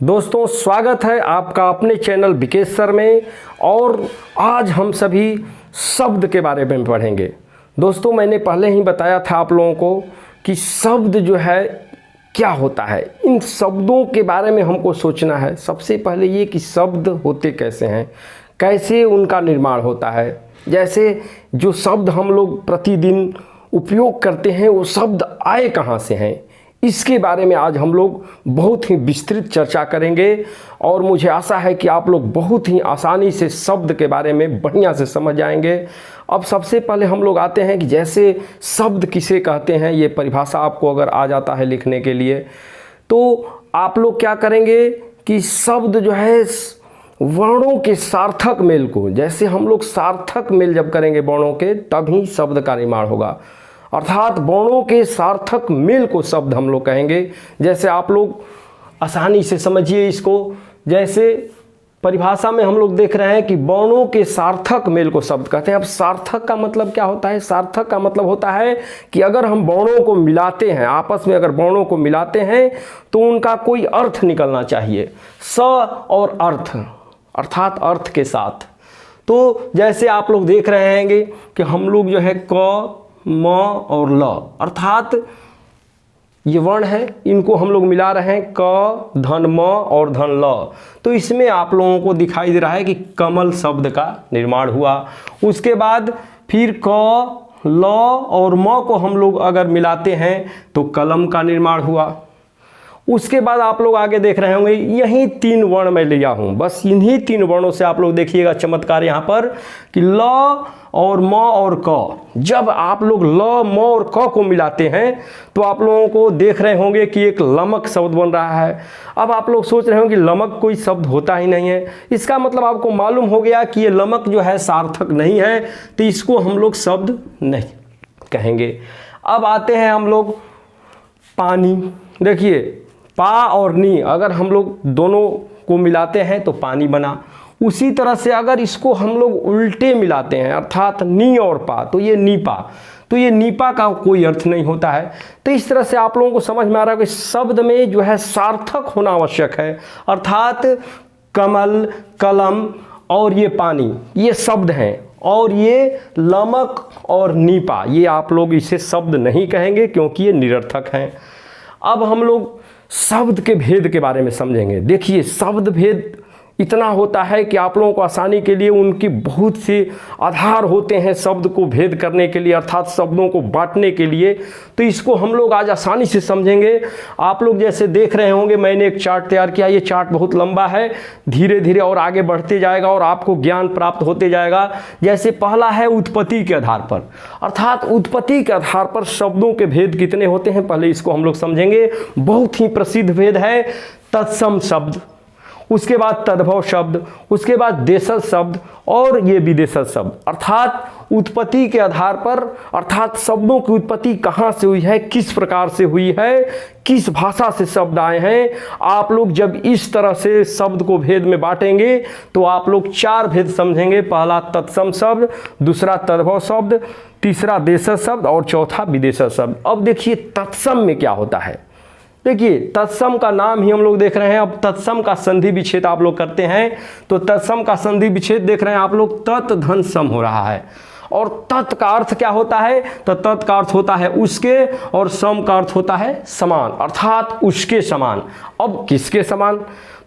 दोस्तों स्वागत है आपका अपने चैनल विकेश सर में। और आज हम सभी शब्द के बारे में पढ़ेंगे। दोस्तों मैंने पहले ही बताया था आप लोगों को कि शब्द जो है क्या होता है। इन शब्दों के बारे में हमको सोचना है। सबसे पहले ये कि शब्द होते कैसे हैं, कैसे उनका निर्माण होता है। जैसे जो शब्द हम लोग प्रतिदिन उपयोग करते हैं वो शब्द आए कहाँ से हैं, इसके बारे में आज हम लोग बहुत ही विस्तृत चर्चा करेंगे। और मुझे आशा है कि आप लोग बहुत ही आसानी से शब्द के बारे में बढ़िया से समझ जाएंगे। अब सबसे पहले हम लोग आते हैं कि जैसे शब्द किसे कहते हैं, ये परिभाषा आपको अगर आ जाता है लिखने के लिए तो आप लोग क्या करेंगे कि शब्द जो है वर्णों के सार्थक मेल को, जैसे हम लोग सार्थक मेल जब करेंगे वर्णों के तभी शब्द का निर्माण होगा। अर्थात वर्णों के सार्थक मेल को शब्द हम लोग कहेंगे। जैसे आप लोग आसानी से समझिए इसको, जैसे परिभाषा में हम लोग देख रहे हैं कि वर्णों के सार्थक मेल को शब्द कहते हैं। अब सार्थक का मतलब क्या होता है? सार्थक का मतलब होता है कि अगर हम वर्णों को मिलाते हैं, आपस में अगर वर्णों को मिलाते हैं तो उनका कोई अर्थ निकलना चाहिए। स और अर्थ अर्थात अर्थ के साथ। तो जैसे आप लोग देख रहे हैं कि हम लोग जो है क म और ल अर्थात ये वर्ण है, इनको हम लोग मिला रहे हैं क धन म और धन ल। तो इसमें आप लोगों को दिखाई दे रहा है कि कमल शब्द का निर्माण हुआ। उसके बाद फिर क ल और म को हम लोग अगर मिलाते हैं तो कलम का निर्माण हुआ। उसके बाद आप लोग आगे देख रहे होंगे यही तीन वर्ण मैं लिया हूँ, बस इन्हीं तीन वर्णों से आप लोग देखिएगा चमत्कार यहाँ पर कि ल और म और क। जब आप लोग ल म और क को मिलाते हैं तो आप लोगों को देख रहे होंगे कि एक लमक शब्द बन रहा है। अब आप लोग सोच रहे होंगे कि लमक कोई शब्द होता ही नहीं है, इसका मतलब आपको मालूम हो गया कि ये लमक जो है सार्थक नहीं है, तो इसको हम लोग शब्द नहीं कहेंगे। अब आते हैं हम लोग पानी। देखिए पा और नी अगर हम लोग दोनों को मिलाते हैं तो पानी बना। उसी तरह से अगर इसको हम लोग उल्टे मिलाते हैं अर्थात नी और पा तो ये नीपा, तो ये नीपा का कोई अर्थ नहीं होता है। तो इस तरह से आप लोगों को समझ में आ रहा है कि शब्द में जो है सार्थक होना आवश्यक है। अर्थात कमल, कलम और ये पानी ये शब्द हैं, और ये लमक और नीपा ये आप लोग इसे शब्द नहीं कहेंगे क्योंकि ये निरर्थक हैं। अब हम लोग शब्द के भेद के बारे में समझेंगे। देखिए शब्द भेद इतना होता है कि आप लोगों को आसानी के लिए उनकी बहुत से आधार होते हैं शब्द को भेद करने के लिए, अर्थात शब्दों को बांटने के लिए। तो इसको हम लोग आज आसानी से समझेंगे। आप लोग जैसे देख रहे होंगे मैंने एक चार्ट तैयार किया। ये चार्ट बहुत लंबा है, धीरे धीरे और आगे बढ़ते जाएगा और आपको ज्ञान प्राप्त होते जाएगा। जैसे पहला है उत्पत्ति के आधार पर, अर्थात उत्पत्ति के आधार पर शब्दों के भेद कितने होते हैं पहले इसको हम लोग समझेंगे। बहुत ही प्रसिद्ध भेद है तत्सम शब्द, उसके बाद तद्भव शब्द, उसके बाद देशज शब्द और ये विदेशज शब्द। अर्थात उत्पत्ति के आधार पर, अर्थात शब्दों की उत्पत्ति कहाँ से हुई है, किस प्रकार से हुई है, किस भाषा से शब्द आए हैं। आप लोग जब इस तरह से शब्द को भेद में बांटेंगे तो आप लोग चार भेद समझेंगे। पहला तत्सम शब्द, दूसरा तद्भव शब्द, तीसरा देशज शब्द और चौथा विदेशज शब्द। अब देखिए तत्सम में क्या होता है। देखिए तत्सम का नाम ही हम लोग देख रहे हैं। अब तत्सम का संधि विच्छेद आप लोग करते हैं तो तत्सम का संधि विच्छेद देख रहे हैं आप लोग, तत् धन सम हो रहा है। और तत् का अर्थ क्या होता है? तो तत् का अर्थ होता है उसके और सम का अर्थ होता है समान, अर्थात उसके समान। अब किसके समान?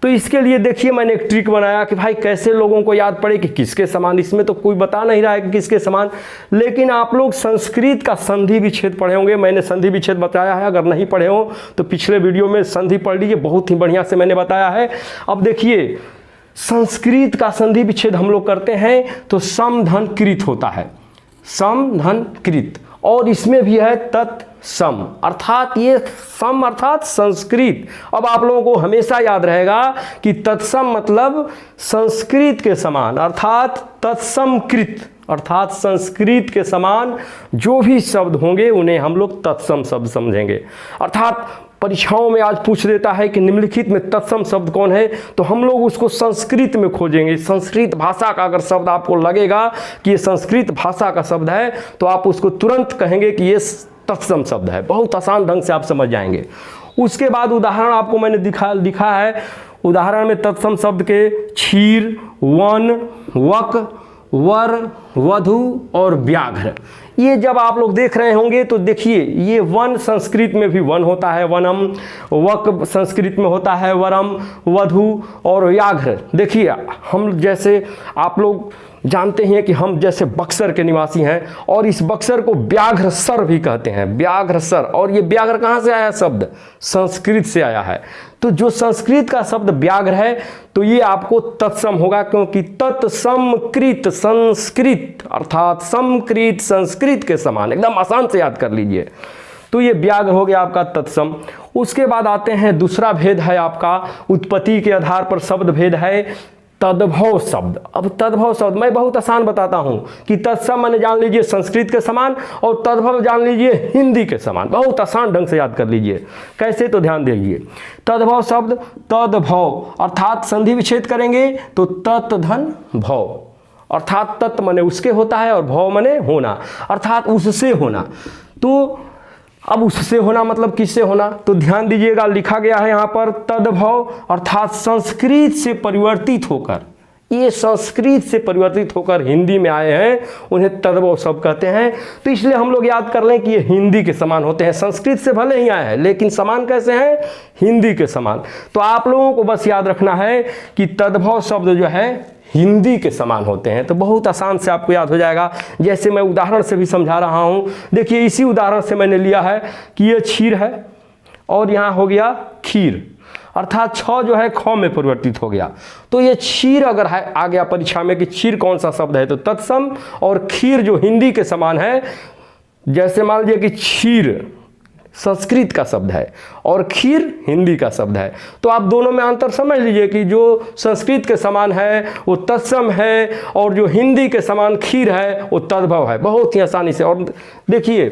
तो इसके लिए देखिए मैंने एक ट्रिक बनाया कि भाई कैसे लोगों को याद पड़े कि किसके समान। इसमें तो कोई बता नहीं रहा है कि किसके समान, लेकिन आप लोग संस्कृत का संधि विच्छेद पढ़े होंगे। मैंने संधि विच्छेद बताया है, अगर नहीं पढ़े हो तो पिछले वीडियो में संधि पढ़ लीजिए, बहुत ही बढ़िया से मैंने बताया है। अब देखिए संस्कृत का संधि विच्छेद हम लोग करते हैं तो सम धन कृत होता है, सम धन कृत, और इसमें भी है तत्सम, अर्थात ये सम अर्थात संस्कृत। अब आप लोगों को हमेशा याद रहेगा कि तत्सम मतलब संस्कृत के समान, अर्थात तत्समकृत, अर्थात संस्कृत के समान जो भी शब्द होंगे उन्हें हम लोग तत्सम शब्द समझेंगे। अर्थात परीक्षाओं में आज पूछ देता है कि निम्नलिखित में तत्सम शब्द कौन है, तो हम लोग उसको संस्कृत में खोजेंगे। संस्कृत भाषा का अगर शब्द आपको लगेगा कि ये संस्कृत भाषा का शब्द है तो आप उसको तुरंत कहेंगे कि ये तत्सम शब्द है। बहुत आसान ढंग से आप समझ जाएंगे। उसके बाद उदाहरण आपको मैंने दिखा है उदाहरण में तत्सम शब्द के क्षीर, वन, वक, वर, वधु और व्याघ्र, ये जब आप लोग देख रहे होंगे तो देखिए, ये वन संस्कृत में भी वन होता है वनम, वक संस्कृत में होता है वरम, वधु और व्याघ्र। देखिए हम जैसे आप लोग जानते हैं कि हम जैसे बक्सर के निवासी हैं और इस बक्सर को व्याघ्रसर भी कहते हैं, व्याघ्रसर। और ये व्याघ्र कहाँ से आया शब्द? संस्कृत से आया है। तो जो संस्कृत का शब्द व्याघ्र है तो ये आपको तत्सम होगा, क्योंकि तत्समकृत संस्कृत अर्थात समकृत संस्कृत के समान, एकदम आसान से याद कर लीजिए। तो ये व्याघ्र हो गया आपका तत्सम। उसके बाद आते हैं, दूसरा भेद है आपका उत्पत्ति के आधार पर शब्द भेद है तद्भव शब्द। अब तद्भव शब्द मैं बहुत आसान बताता हूं कि तत्सम मैंने जान लीजिए संस्कृत के समान और तद्भव जान लीजिए हिंदी के समान। बहुत आसान ढंग से याद कर लीजिए। कैसे? तो ध्यान दीजिए। तद्भव शब्द तद्भव अर्थात संधि विच्छेद करेंगे तो तत् धन भव, अर्थात तत् माने उसके होता है और भव माने होना, अर्थात उससे होना। तो अब उससे होना मतलब किससे होना? तो ध्यान दीजिएगा, लिखा गया है यहाँ पर तद्भव अर्थात संस्कृत से परिवर्तित होकर, ये संस्कृत से परिवर्तित होकर हिंदी में आए हैं, उन्हें तद्भव शब्द कहते हैं। तो इसलिए हम लोग याद कर लें कि ये हिंदी के समान होते हैं। संस्कृत से भले ही आए हैं लेकिन समान कैसे हैं? हिंदी के समान। तो आप लोगों को बस याद रखना है कि तद्भव शब्द जो है हिंदी के समान होते हैं। तो बहुत आसान से आपको याद हो जाएगा। जैसे मैं उदाहरण से भी समझा रहा हूँ, देखिए इसी उदाहरण से मैंने लिया है कि ये क्षीर है और यहाँ हो गया खीर, अर्थात छ जो है ख में परिवर्तित हो गया। तो ये क्षीर अगर है आ गया परीक्षा में कि क्षीर कौन सा शब्द है, तो तत्सम, और खीर जो हिंदी के समान है, जैसे मान लीजिए कि क्षीर संस्कृत का शब्द है और खीर हिंदी का शब्द है, तो आप दोनों में अंतर समझ लीजिए कि जो संस्कृत के समान है वो तत्सम है और जो हिंदी के समान खीर है वो तद्भव है। बहुत ही आसानी से। और देखिए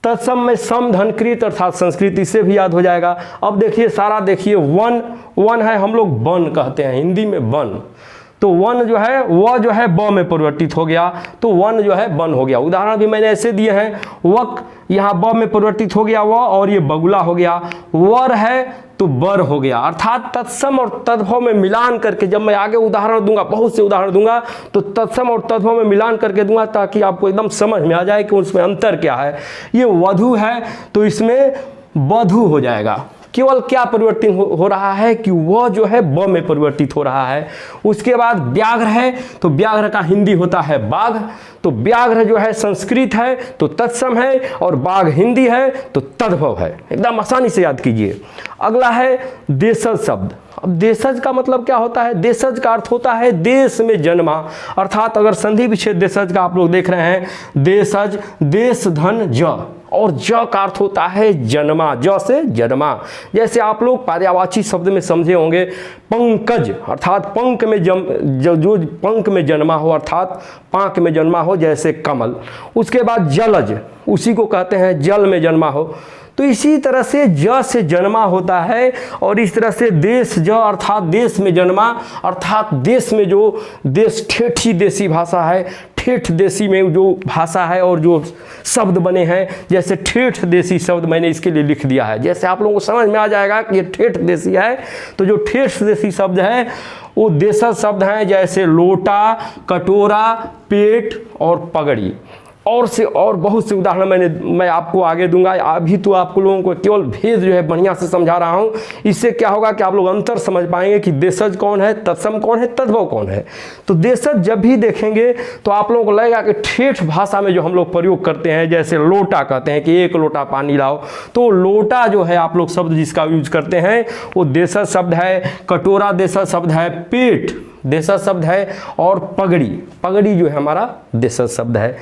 तत्सम में सम धन कृत अर्थात संस्कृत, इससे भी याद हो जाएगा। अब देखिए सारा, देखिए वन, वन है हम लोग वन कहते हैं हिंदी में वन, तो वन जो है वह जो है ब में परिवर्तित हो गया, तो वन जो है बन हो गया। उदाहरण भी मैंने ऐसे दिए हैं, वक यहाँ ब में परिवर्तित हो गया वह, और ये बगुला हो गया। वर है तो बर हो गया, अर्थात तत्सम और तद्भव में मिलान करके, जब मैं आगे उदाहरण दूंगा, बहुत से उदाहरण दूंगा, तो तत्सम और तद्भव में मिलान करके दूंगा ताकि आपको एकदम समझ में आ जाए कि उसमें अंतर क्या है। ये वधु है तो इसमें वधु हो जाएगा। केवल क्या परिवर्तन हो रहा है कि वह जो है ब में परिवर्तित हो रहा है। उसके बाद व्याघ्र है तो व्याघ्र का हिंदी होता है बाघ, तो व्याघ्र जो है संस्कृत है तो तत्सम है और बाघ हिंदी है तो तद्भव है। एकदम आसानी से याद कीजिए। अगला है देशज शब्द। अब देशज का मतलब क्या होता है? देशज का अर्थ होता है देश में जन्मा, अर्थात अगर संधि विच्छेद देशज का आप लोग देख रहे हैं, देशज देश धन ज, और ज का अर्थ होता है जन्मा, ज से जन्मा। जैसे आप लोग पर्यायवाची शब्द में समझे होंगे, पंकज अर्थात पंख में जो पंख में जन्मा हो अर्थात पांख में जन्मा हो, जैसे कमल। उसके बाद जलज, उसी को कहते हैं जल में जन्मा हो। तो इसी तरह से ज से जन्मा होता है, और इस तरह से देश ज अर्थात देश में जन्मा, अर्थात देश में जो देश ठेठी देसी भाषा है, ठेठ देसी में जो भाषा है और जो शब्द बने हैं, जैसे ठेठ देसी शब्द मैंने इसके लिए लिख दिया है। जैसे आप लोगों को समझ में आ जाएगा कि ये ठेठ देसी है, तो जो ठेठ देसी शब्द है वो देशज शब्द हैं, जैसे लोटा, कटोरा, पेट और पगड़ी। और बहुत से उदाहरण मैं आपको आगे दूंगा। अभी तो आप लोगों को केवल भेद जो है बढ़िया से समझा रहा हूँ। इससे क्या होगा कि आप लोग अंतर समझ पाएंगे कि देशज कौन है, तत्सम कौन है, तद्भव कौन है। तो देशज जब भी देखेंगे तो आप लोगों को लगेगा कि ठेठ भाषा में जो हम लोग प्रयोग करते हैं, जैसे लोटा कहते हैं कि एक लोटा पानी लाओ, तो लोटा जो है आप लोग शब्द जिसका यूज करते हैं वो देशज शब्द है। कटोरा देशज शब्द है, पेट देशज शब्द है, और पगड़ी जो है हमारा देशज शब्द है।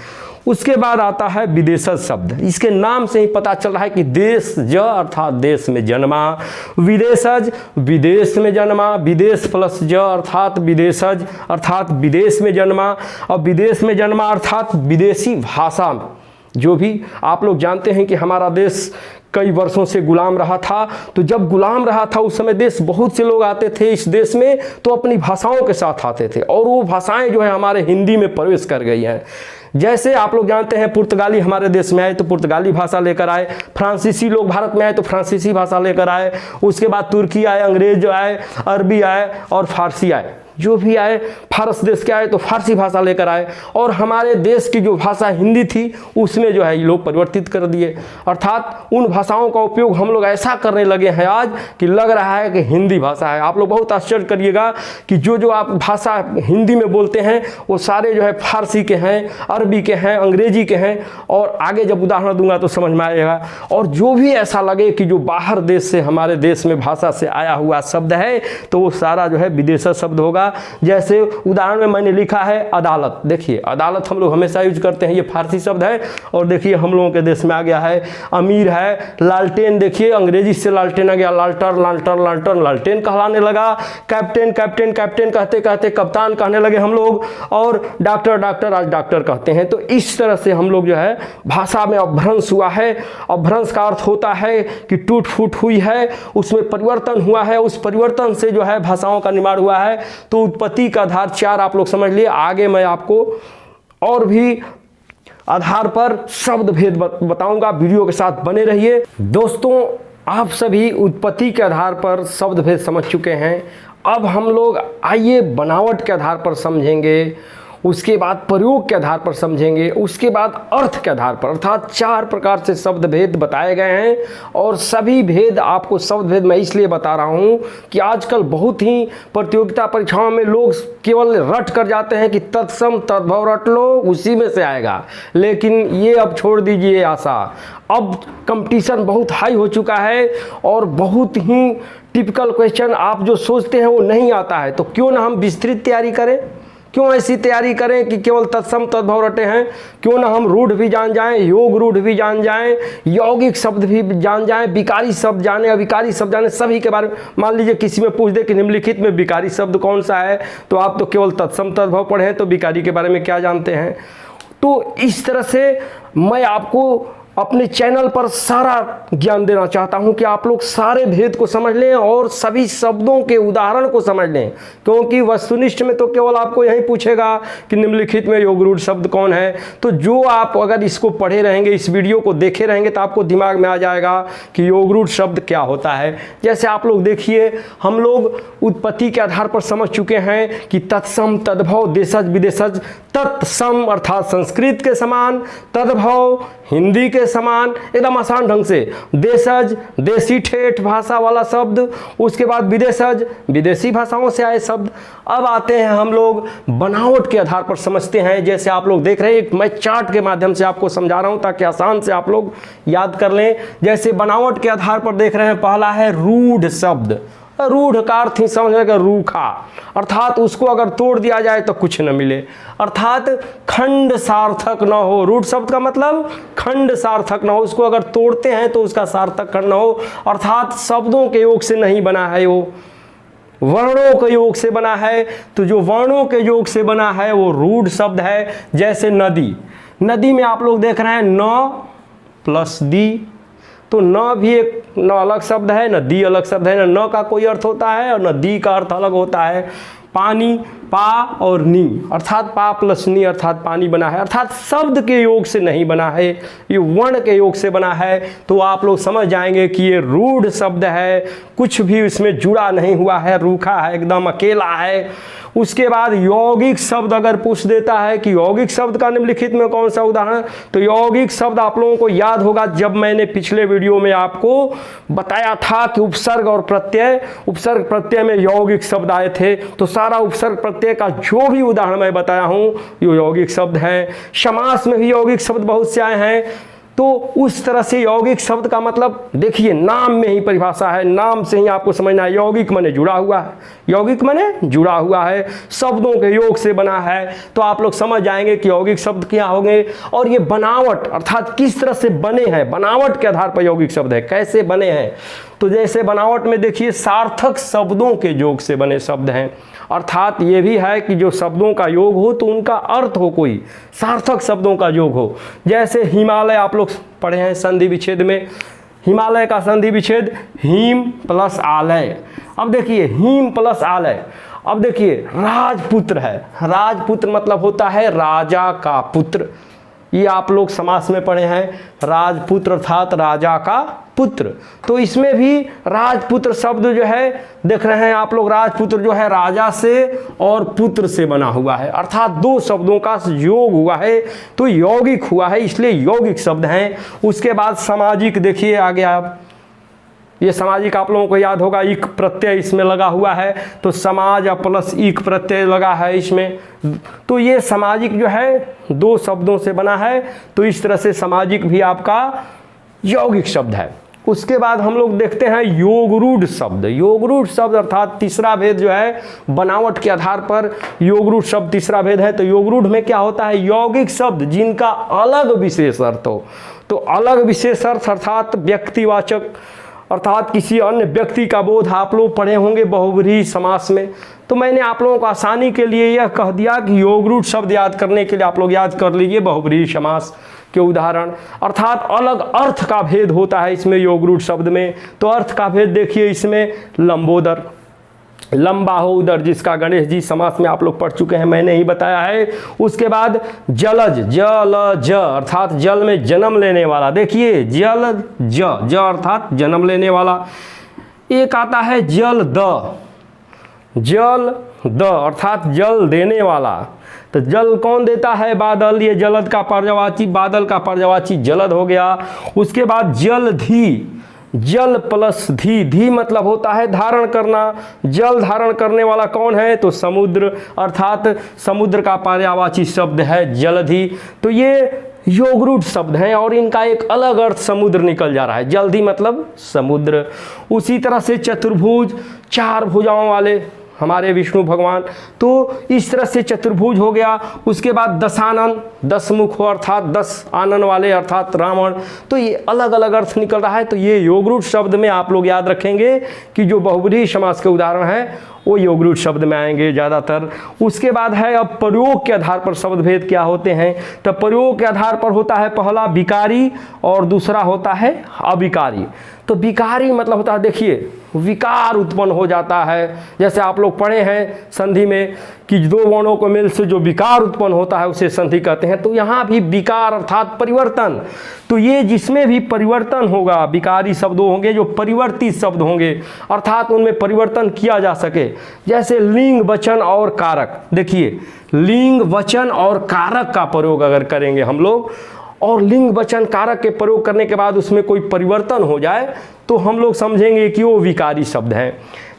उसके बाद आता है विदेशज शब्द। इसके नाम से ही पता चल रहा है कि देश ज अर्थात देश में जन्मा, विदेशज विदेश में जन्मा, विदेश प्लस ज अर्थात विदेशज अर्थात विदेश में जन्मा, और विदेश में जन्मा अर्थात विदेशी भाषा। जो भी आप लोग जानते हैं कि हमारा देश कई वर्षों से गुलाम रहा था, तो जब गुलाम रहा था उस समय देश बहुत से लोग आते थे इस देश में, तो अपनी भाषाओं के साथ आते थे, और वो भाषाएं जो है हमारे हिंदी में प्रवेश कर गई हैं। जैसे आप लोग जानते हैं पुर्तगाली हमारे देश में आए तो पुर्तगाली भाषा लेकर आए, फ्रांसीसी लोग भारत में आए तो फ्रांसीसी भाषा लेकर आए, उसके बाद तुर्की आए, अंग्रेज आए, अरबी आए और फारसी आए। जो भी आए फारस देश के आए तो फारसी भाषा लेकर आए, और हमारे देश की जो भाषा हिंदी थी उसमें जो है ये लोग परिवर्तित कर दिए। अर्थात उन भाषाओं का उपयोग हम लोग ऐसा करने लगे हैं आज कि लग रहा है कि हिंदी भाषा है। आप लोग बहुत आश्चर्य करिएगा कि जो आप भाषा हिंदी में बोलते हैं वो सारे जो है फारसी के हैं, अरबी के हैं, अंग्रेजी के हैं, और आगे जब उदाहरण दूंगा तो समझ में आएगा। और जो भी ऐसा लगे कि जो बाहर देश से हमारे देश में भाषा से आया हुआ शब्द है तो वो सारा जो है विदेशी शब्द होगा। जैसे उदाहरण में मैंने लिखा है अदालत। देखिए अदालत हम लोग हमेशा यूज करते हैं, ये फारसी शब्द है, और देखिए हम लोगों के देश में आ गया है अमीर है। लालटेन, देखिए अंग्रेजी से लालटेन आ गया, लालटर लालटर लालटर लालटेन कहलाने लगा। कैप्टन कैप्टन कैप्टन कहते कहते कप्तान कहने लगे हम लोग, और डॉक्टर डॉक्टर आज डॉक्टर कहते हैं। तो इस तरह से हम लोग जो है भाषा में अपभ्रंश हुआ है। अपभ्रंश का अर्थ होता है कि टूट फूट हुई है, उसमें परिवर्तन हुआ है, उस परिवर्तन से जो है भाषाओं का निर्माण हुआ है। तो उत्पत्ति का आधार 4 आप लोग समझ लिए। आगे मैं आपको और भी आधार पर शब्द भेद बताऊंगा, वीडियो के साथ बने रहिए। दोस्तों आप सभी उत्पत्ति के आधार पर शब्द भेद समझ चुके हैं। अब हम लोग आइए बनावट के आधार पर समझेंगे, उसके बाद प्रयोग के आधार पर समझेंगे, उसके बाद अर्थ के आधार पर। अर्थात 4 प्रकार से शब्द भेद बताए गए हैं, और सभी भेद आपको शब्द भेद मैं इसलिए बता रहा हूं कि आजकल बहुत ही प्रतियोगिता परीक्षाओं में लोग केवल रट कर जाते हैं कि तत्सम तद्भव रट लो, उसी में से आएगा। लेकिन ये अब छोड़ दीजिए आशा। अब कंपटीशन बहुत हाई हो चुका है और बहुत ही टिपिकल क्वेश्चन आप जो सोचते हैं वो नहीं आता है। तो क्यों ना हम विस्तृत तैयारी करें, क्यों ऐसी तैयारी करें कि केवल तत्सम तद्भव रटे हैं। क्यों ना हम रूढ़ भी जान जाएं, योग रूढ़ भी जान जाएं, यौगिक शब्द भी जान जाएं, विकारी शब्द जाने, अविकारी शब्द जाने, सभी के बारे में। मान लीजिए किसी में पूछ दे कि निम्नलिखित में विकारी शब्द कौन सा है, तो आप तो केवल तत्सम तद्भव पढ़े हैं, तो विकारी के बारे में क्या जानते हैं। तो इस तरह से मैं आपको अपने चैनल पर सारा ज्ञान देना चाहता हूं कि आप लोग सारे भेद को समझ लें और सभी शब्दों के उदाहरण को समझ लें। क्योंकि वस्तुनिष्ठ में तो केवल आपको यही पूछेगा कि निम्नलिखित में योगरूढ़ शब्द कौन है। तो जो आप अगर इसको पढ़े रहेंगे, इस वीडियो को देखे रहेंगे, तो आपको दिमाग में आ जाएगा कि योगरूढ़ शब्द क्या होता है। जैसे आप लोग देखिए, हम लोग उत्पत्ति के आधार पर समझ चुके हैं कि तत्सम तद्भव देशज विदेशज। तत्सम अर्थात संस्कृत के समान, तद्भव हिंदी के समान, एकदम आसान ढंग से। देशज देसी ठेठ भाषा वाला शब्द, उसके बाद विदेशज विदेशी भाषाओं से आए शब्द। अब आते हैं हम लोग बनावट के आधार पर समझते हैं। जैसे आप लोग देख रहे हैं, मैं चार्ट के माध्यम से आपको समझा रहा हूं ताकि आसान से आप लोग याद कर लें। जैसे बनावट के आधार पर देख रहे हैं, पहला है रूढ़ शब्द। रूढ़ का अर्थ ही समझेगा रूखा, अर्थात उसको अगर तोड़ दिया जाए तो कुछ न मिले, अर्थात खंड सार्थक न हो। रूढ़ शब्द का मतलब खंड सार्थक न हो, उसको अगर तोड़ते हैं तो उसका सार्थक खंड न हो। अर्थात शब्दों के योग से नहीं बना है, वो वर्णों के योग से बना है। तो जो वर्णों के योग से बना है वो रूढ़ शब्द है। जैसे नदी, नदी में आप लोग देख रहे हैं न प्लस दी, तो न भी एक न अलग शब्द है, न दी अलग शब्द है। न का कोई अर्थ होता है और न दी का अर्थ अलग होता है। पानी पा और नी, अर्थात पा प्लस नी अर्थात पानी बना है। अर्थात शब्द के योग से नहीं बना है, ये वर्ण के योग से बना है। तो आप लोग समझ जाएंगे कि ये रूढ़ शब्द है, कुछ भी इसमें जुड़ा नहीं हुआ है, रूखा है, एकदम अकेला है। उसके बाद यौगिक शब्द अगर पूछ देता है कि यौगिक शब्द का निम्नलिखित में कौन सा उदाहरण, तो यौगिक शब्द आप लोगों को याद होगा जब मैंने पिछले वीडियो में आपको बताया था कि उपसर्ग और प्रत्यय, उपसर्ग प्रत्यय में यौगिक शब्द आए थे। तो सारा उपसर्ग प्रत्यय का जो भी उदाहरण मैं बताया हूं ये यौगिक शब्द हैं। समास में भी यौगिक शब्द बहुत से आए हैं। तो उस तरह से यौगिक शब्द का मतलब देखिए, नाम में ही परिभाषा है, नाम से ही आपको समझना है। यौगिक माने जुड़ा हुआ है, यौगिक माने जुड़ा हुआ है, शब्दों के योग से बना है। तो आप लोग समझ जाएंगे कि यौगिक शब्द क्या होंगे। और ये बनावट अर्थात किस तरह से बने हैं, बनावट के आधार पर यौगिक शब्द है, कैसे बने हैं। तो जैसे बनावट में देखिए, सार्थक शब्दों के योग से बने शब्द हैं। अर्थात ये भी है कि जो शब्दों का योग हो तो उनका अर्थ हो, कोई सार्थक शब्दों का योग हो। जैसे हिमालय आप लोग पढ़े हैं संधि विच्छेद में, हिमालय का संधि विच्छेद हिम प्लस आलय। अब देखिए हिम प्लस आलय। अब देखिए राजपुत्र है, राजपुत्र मतलब होता है राजा का पुत्र। ये आप लोग समास में पढ़े हैं, राजपुत्र अर्थात राजा का पुत्र। तो इसमें भी राजपुत्र शब्द जो है देख रहे हैं आप लोग, राजपुत्र जो है राजा से और पुत्र से बना हुआ है, अर्थात दो शब्दों का योग हुआ है तो यौगिक हुआ है, इसलिए यौगिक शब्द हैं। उसके बाद सामाजिक देखिए आगे आप, ये सामाजिक आप लोगों को याद होगा, इक प्रत्यय इसमें लगा हुआ है तो समाज और प्लस इक प्रत्यय लगा है इसमें। तो ये सामाजिक जो है दो शब्दों से बना है, तो इस तरह से सामाजिक भी आपका यौगिक शब्द है। उसके बाद हम लोग देखते हैं योगरूढ़ शब्द। योगरूढ़ शब्द अर्थात तीसरा भेद जो है बनावट के आधार पर योगरूढ़ शब्द तीसरा भेद है। तो योगरूढ़ में क्या होता है, यौगिक शब्द जिनका अलग विशेष अर्थ हो। तो अलग विशेष अर्थ अर्थात व्यक्तिवाचक, अर्थात किसी अन्य व्यक्ति का बोध आप लोग पढ़े होंगे बहुव्रीहि समास में। तो मैंने आप लोगों को आसानी के लिए यह कह दिया कि योगरूढ़ शब्द याद करने के लिए आप लोग याद कर लीजिए बहुव्रीहि समास के उदाहरण, अर्थात अलग अर्थ का भेद होता है इसमें योगरूढ़ शब्द में। तो अर्थ का भेद देखिए इसमें लंबोदर, लंबा हो उदर, जिसका गणेश जी समास में आप लोग पढ़ चुके हैं, मैंने ही बताया है। उसके बाद जलज, जलज अर्थात जल में जन्म लेने वाला। देखिए जल ज अर्थात जन्म लेने वाला। एक आता है जल द, जल द अर्थात जल देने वाला। तो जल कौन देता है, बादल, ये जलद का पर्यायवाची, बादल का पर्यायवाची जलद हो गया। उसके बाद जलधि, जल प्लस धी, धी मतलब होता है धारण करना। जल धारण करने वाला कौन है, तो समुद्र, अर्थात समुद्र का पर्यायवाची शब्द है जलधि। तो ये योगरूढ़ शब्द हैं और इनका एक अलग अर्थ समुद्र निकल जा रहा है, जलधि मतलब समुद्र। उसी तरह से चतुर्भुज, चार भुजाओं वाले हमारे विष्णु भगवान, तो इस तरह से चतुर्भुज हो गया। उसके बाद दशानन, दस मुख हो अर्थात दस आनन वाले अर्थात रावण। तो ये अलग अलग अर्थ निकल रहा है। तो ये योगरूढ़ शब्द में आप लोग याद रखेंगे कि जो बहुव्रीहि समास के उदाहरण है वो योगरूढ़ शब्द में आएंगे ज़्यादातर। उसके बाद है अब प्रयोग के आधार पर शब्द भेद क्या होते हैं। तो प्रयोग के आधार पर होता है पहला विकारी और दूसरा होता है अविकारी। तो विकारी मतलब होता है, देखिए विकार उत्पन्न हो जाता है, जैसे आप लोग पढ़े हैं संधि में कि दो वर्णों को मेल से जो विकार उत्पन्न होता है उसे संधि कहते हैं। तो यहाँ भी विकार अर्थात परिवर्तन। तो ये जिसमें भी परिवर्तन होगा, विकारी शब्द होंगे जो परिवर्तित शब्द होंगे, अर्थात उनमें परिवर्तन किया जा सके। जैसे लिंग, वचन और कारक। देखिए लिंग, वचन और कारक का प्रयोग अगर करेंगे हम लोग, और लिंग वचन कारक के प्रयोग करने के बाद उसमें कोई परिवर्तन हो जाए तो हम लोग समझेंगे कि वो विकारी शब्द हैं।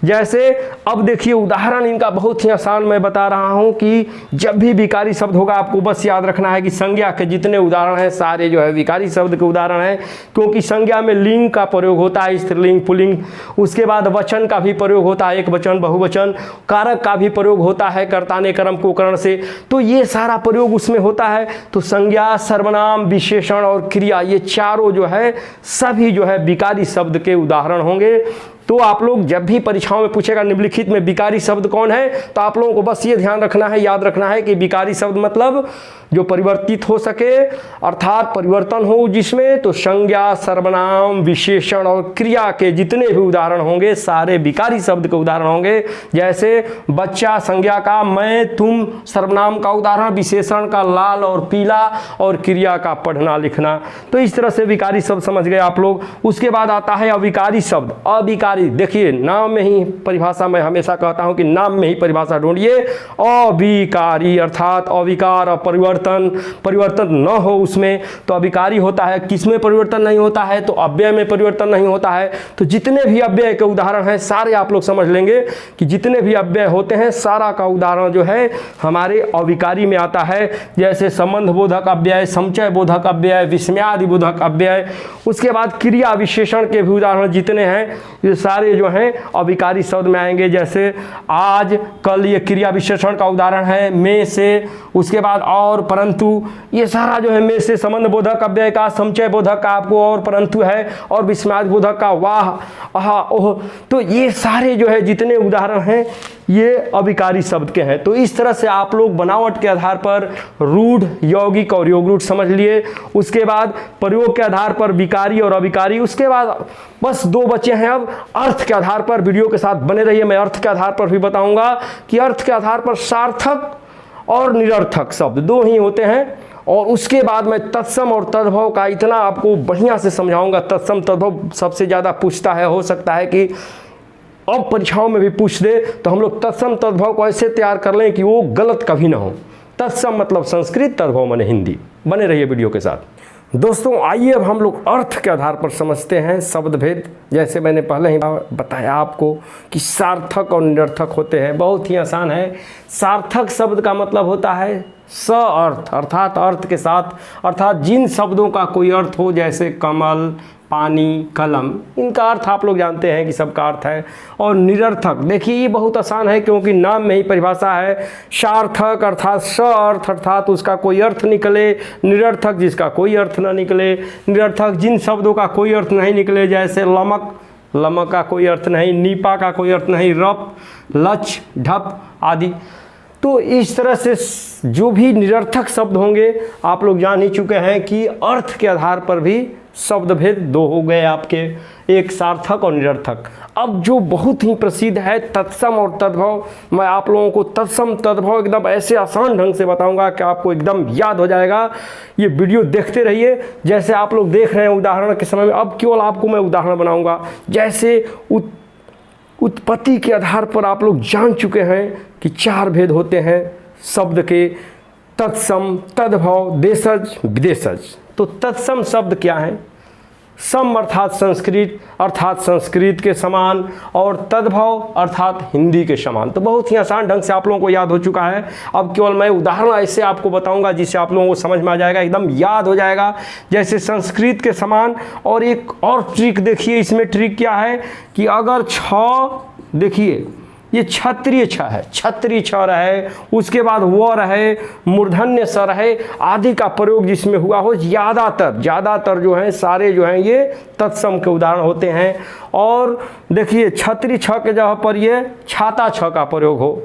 जैसे अब देखिए उदाहरण इनका बहुत ही आसान मैं बता रहा हूँ कि जब भी विकारी शब्द होगा आपको बस याद रखना है कि संज्ञा के जितने उदाहरण हैं सारे जो है विकारी शब्द के उदाहरण हैं, क्योंकि संज्ञा में लिंग का प्रयोग होता है, स्त्रीलिंग, पुल्लिंग। उसके बाद वचन का भी प्रयोग होता है, एक वचन, बहुवचन। कारक का भी प्रयोग होता है, कर्ता ने कर्म को करण से। तो ये सारा प्रयोग उसमें होता है। तो संज्ञा, सर्वनाम, विशेषण और क्रिया, ये चारों जो है सभी जो है विकारी शब्द के उदाहरण होंगे। तो आप लोग जब भी परीक्षाओं में पूछेगा निम्नलिखित में विकारी शब्द कौन है, तो आप लोगों को बस ये ध्यान रखना है, याद रखना है कि विकारी शब्द मतलब जो परिवर्तित हो सके, अर्थात परिवर्तन हो जिसमें। तो संज्ञा, सर्वनाम, विशेषण और क्रिया के जितने भी उदाहरण होंगे सारे विकारी शब्द के उदाहरण होंगे। जैसे बच्चा संज्ञा का, मैं, तुम सर्वनाम का उदाहरण, विशेषण का लाल और पीला, और क्रिया का पढ़ना लिखना। तो इस तरह से विकारी शब्द समझ गए आप लोग। उसके बाद आता है अविकारी शब्द। अविकारी, देखिए नाम में ही परिभाषा, मैं हमेशा कहता हूं कि नाम में ही परिभाषा ढूंढिए। अविकारी अर्थात अविकार और परिवर्तन न हो उसमें, तो अविकारी होता है। किसमें परिवर्तन नहीं होता है, तो अव्यय में परिवर्तन नहीं होता है। तो जितने भी अव्यय के उदाहरण हैं सारे आप लोग समझ लेंगे कि जितने भी अव्यय होते हैं सारा का उदाहरण जो है हमारे अविकारी में आता है। जैसे संबंध बोधक अव्यय, समचय बोधक अव्यय, विस्मयादि बोधक अव्यय। उसके बाद क्रिया विशेषण के भी उदाहरण जितने हैं ये सारे जो हैं अविकारी शब्द में आएंगे। जैसे आज, कल, ये क्रिया विशेषण का उदाहरण है। में से, उसके बाद और, परंतु, ये सारा जो है में से संबंध बोधक अव्यय का, समचय बोधक का आपको और परंतु है, और विस्मयादि बोधक का वाह, आहा, ओह। तो ये सारे जो है जितने उदाहरण हैं ये अविकारी शब्द के हैं। तो इस तरह से आप लोग बनावट के आधार पर रूढ़, यौगिक और योगरूढ़ समझ लिए। उसके बाद प्रयोग के आधार पर विकारी और अविकारी। उसके बाद बस 2 बचे हैं अब अर्थ के आधार पर। वीडियो के साथ बने रहिए, मैं अर्थ के आधार पर भी बताऊंगा कि अर्थ के आधार पर सार्थक और निरर्थक शब्द 2 ही होते हैं। और उसके बाद मैं तत्सम और तद्भव का इतना आपको बढ़िया से समझाऊंगा। तत्सम तद्भव सबसे ज़्यादा पूछता है, हो सकता है कि अब परीक्षाओं में भी पूछ दे, तो हम लोग तत्सम तद्भव को ऐसे तैयार कर लें कि वो गलत कभी ना हो। तत्सम मतलब संस्कृत, तद्भव माने हिंदी। बने रहिए वीडियो के साथ। दोस्तों आइए अब हम लोग अर्थ के आधार पर समझते हैं शब्द भेद। जैसे मैंने पहले ही बताया आपको कि सार्थक और निरर्थक होते हैं, बहुत ही आसान है। सार्थक शब्द का मतलब होता है स अर्थ, अर्थात अर्थ के साथ, अर्थात जिन शब्दों का कोई अर्थ हो, जैसे कमल, पानी, कलम, इनका अर्थ आप लोग जानते हैं कि सबका अर्थ है। और निरर्थक, देखिए ये बहुत आसान है क्योंकि नाम में ही परिभाषा है। सार्थक अर्थात स अर्थ, अर्थात उसका कोई अर्थ निकले। निरर्थक जिसका कोई अर्थ ना निकले। निरर्थक जिन शब्दों का कोई अर्थ नहीं निकले, जैसे लमक, लमक का कोई अर्थ नहीं, नीपा का कोई अर्थ नहीं, रप, लच, ढप आदि। तो इस तरह से जो भी निरर्थक शब्द होंगे आप लोग जान ही चुके हैं कि अर्थ के आधार पर भी शब्द भेद 2 हो गए आपके, एक सार्थक और निरर्थक। अब जो बहुत ही प्रसिद्ध है तत्सम और तद्भव, मैं आप लोगों को तत्सम तद्भव एकदम ऐसे आसान ढंग से बताऊंगा कि आपको एकदम याद हो जाएगा। ये वीडियो देखते रहिए। जैसे आप लोग देख रहे हैं उदाहरण के समय में, अब केवल आपको मैं उदाहरण बनाऊंगा। जैसे उत्पत्ति के आधार पर आप लोग जान चुके हैं कि 4 भेद होते हैं शब्द के, तत्सम, तद्भव, देशज, विदेशज। तो तत्सम शब्द क्या है? सम अर्थात संस्कृत, अर्थात संस्कृत के समान, और तद्भव अर्थात हिंदी के समान। तो बहुत ही आसान ढंग से आप लोगों को याद हो चुका है। अब केवल मैं उदाहरण ऐसे आपको बताऊंगा जिससे आप लोगों को समझ में आ जाएगा, एकदम याद हो जाएगा। जैसे संस्कृत के समान, और एक और ट्रिक देखिए इसमें। ट्रिक क्या है कि अगर 6, देखिए ये क्षत्रिय छ है, क्षत्रिय छ रहे, उसके बाद व रहे, मूर्धन्य स रहे आदि का प्रयोग जिसमें हुआ हो, ज़्यादातर जो हैं सारे जो हैं ये तत्सम के उदाहरण होते हैं। और देखिए क्षत्रिय छ के जगह पर ये छाता छ का प्रयोग हो,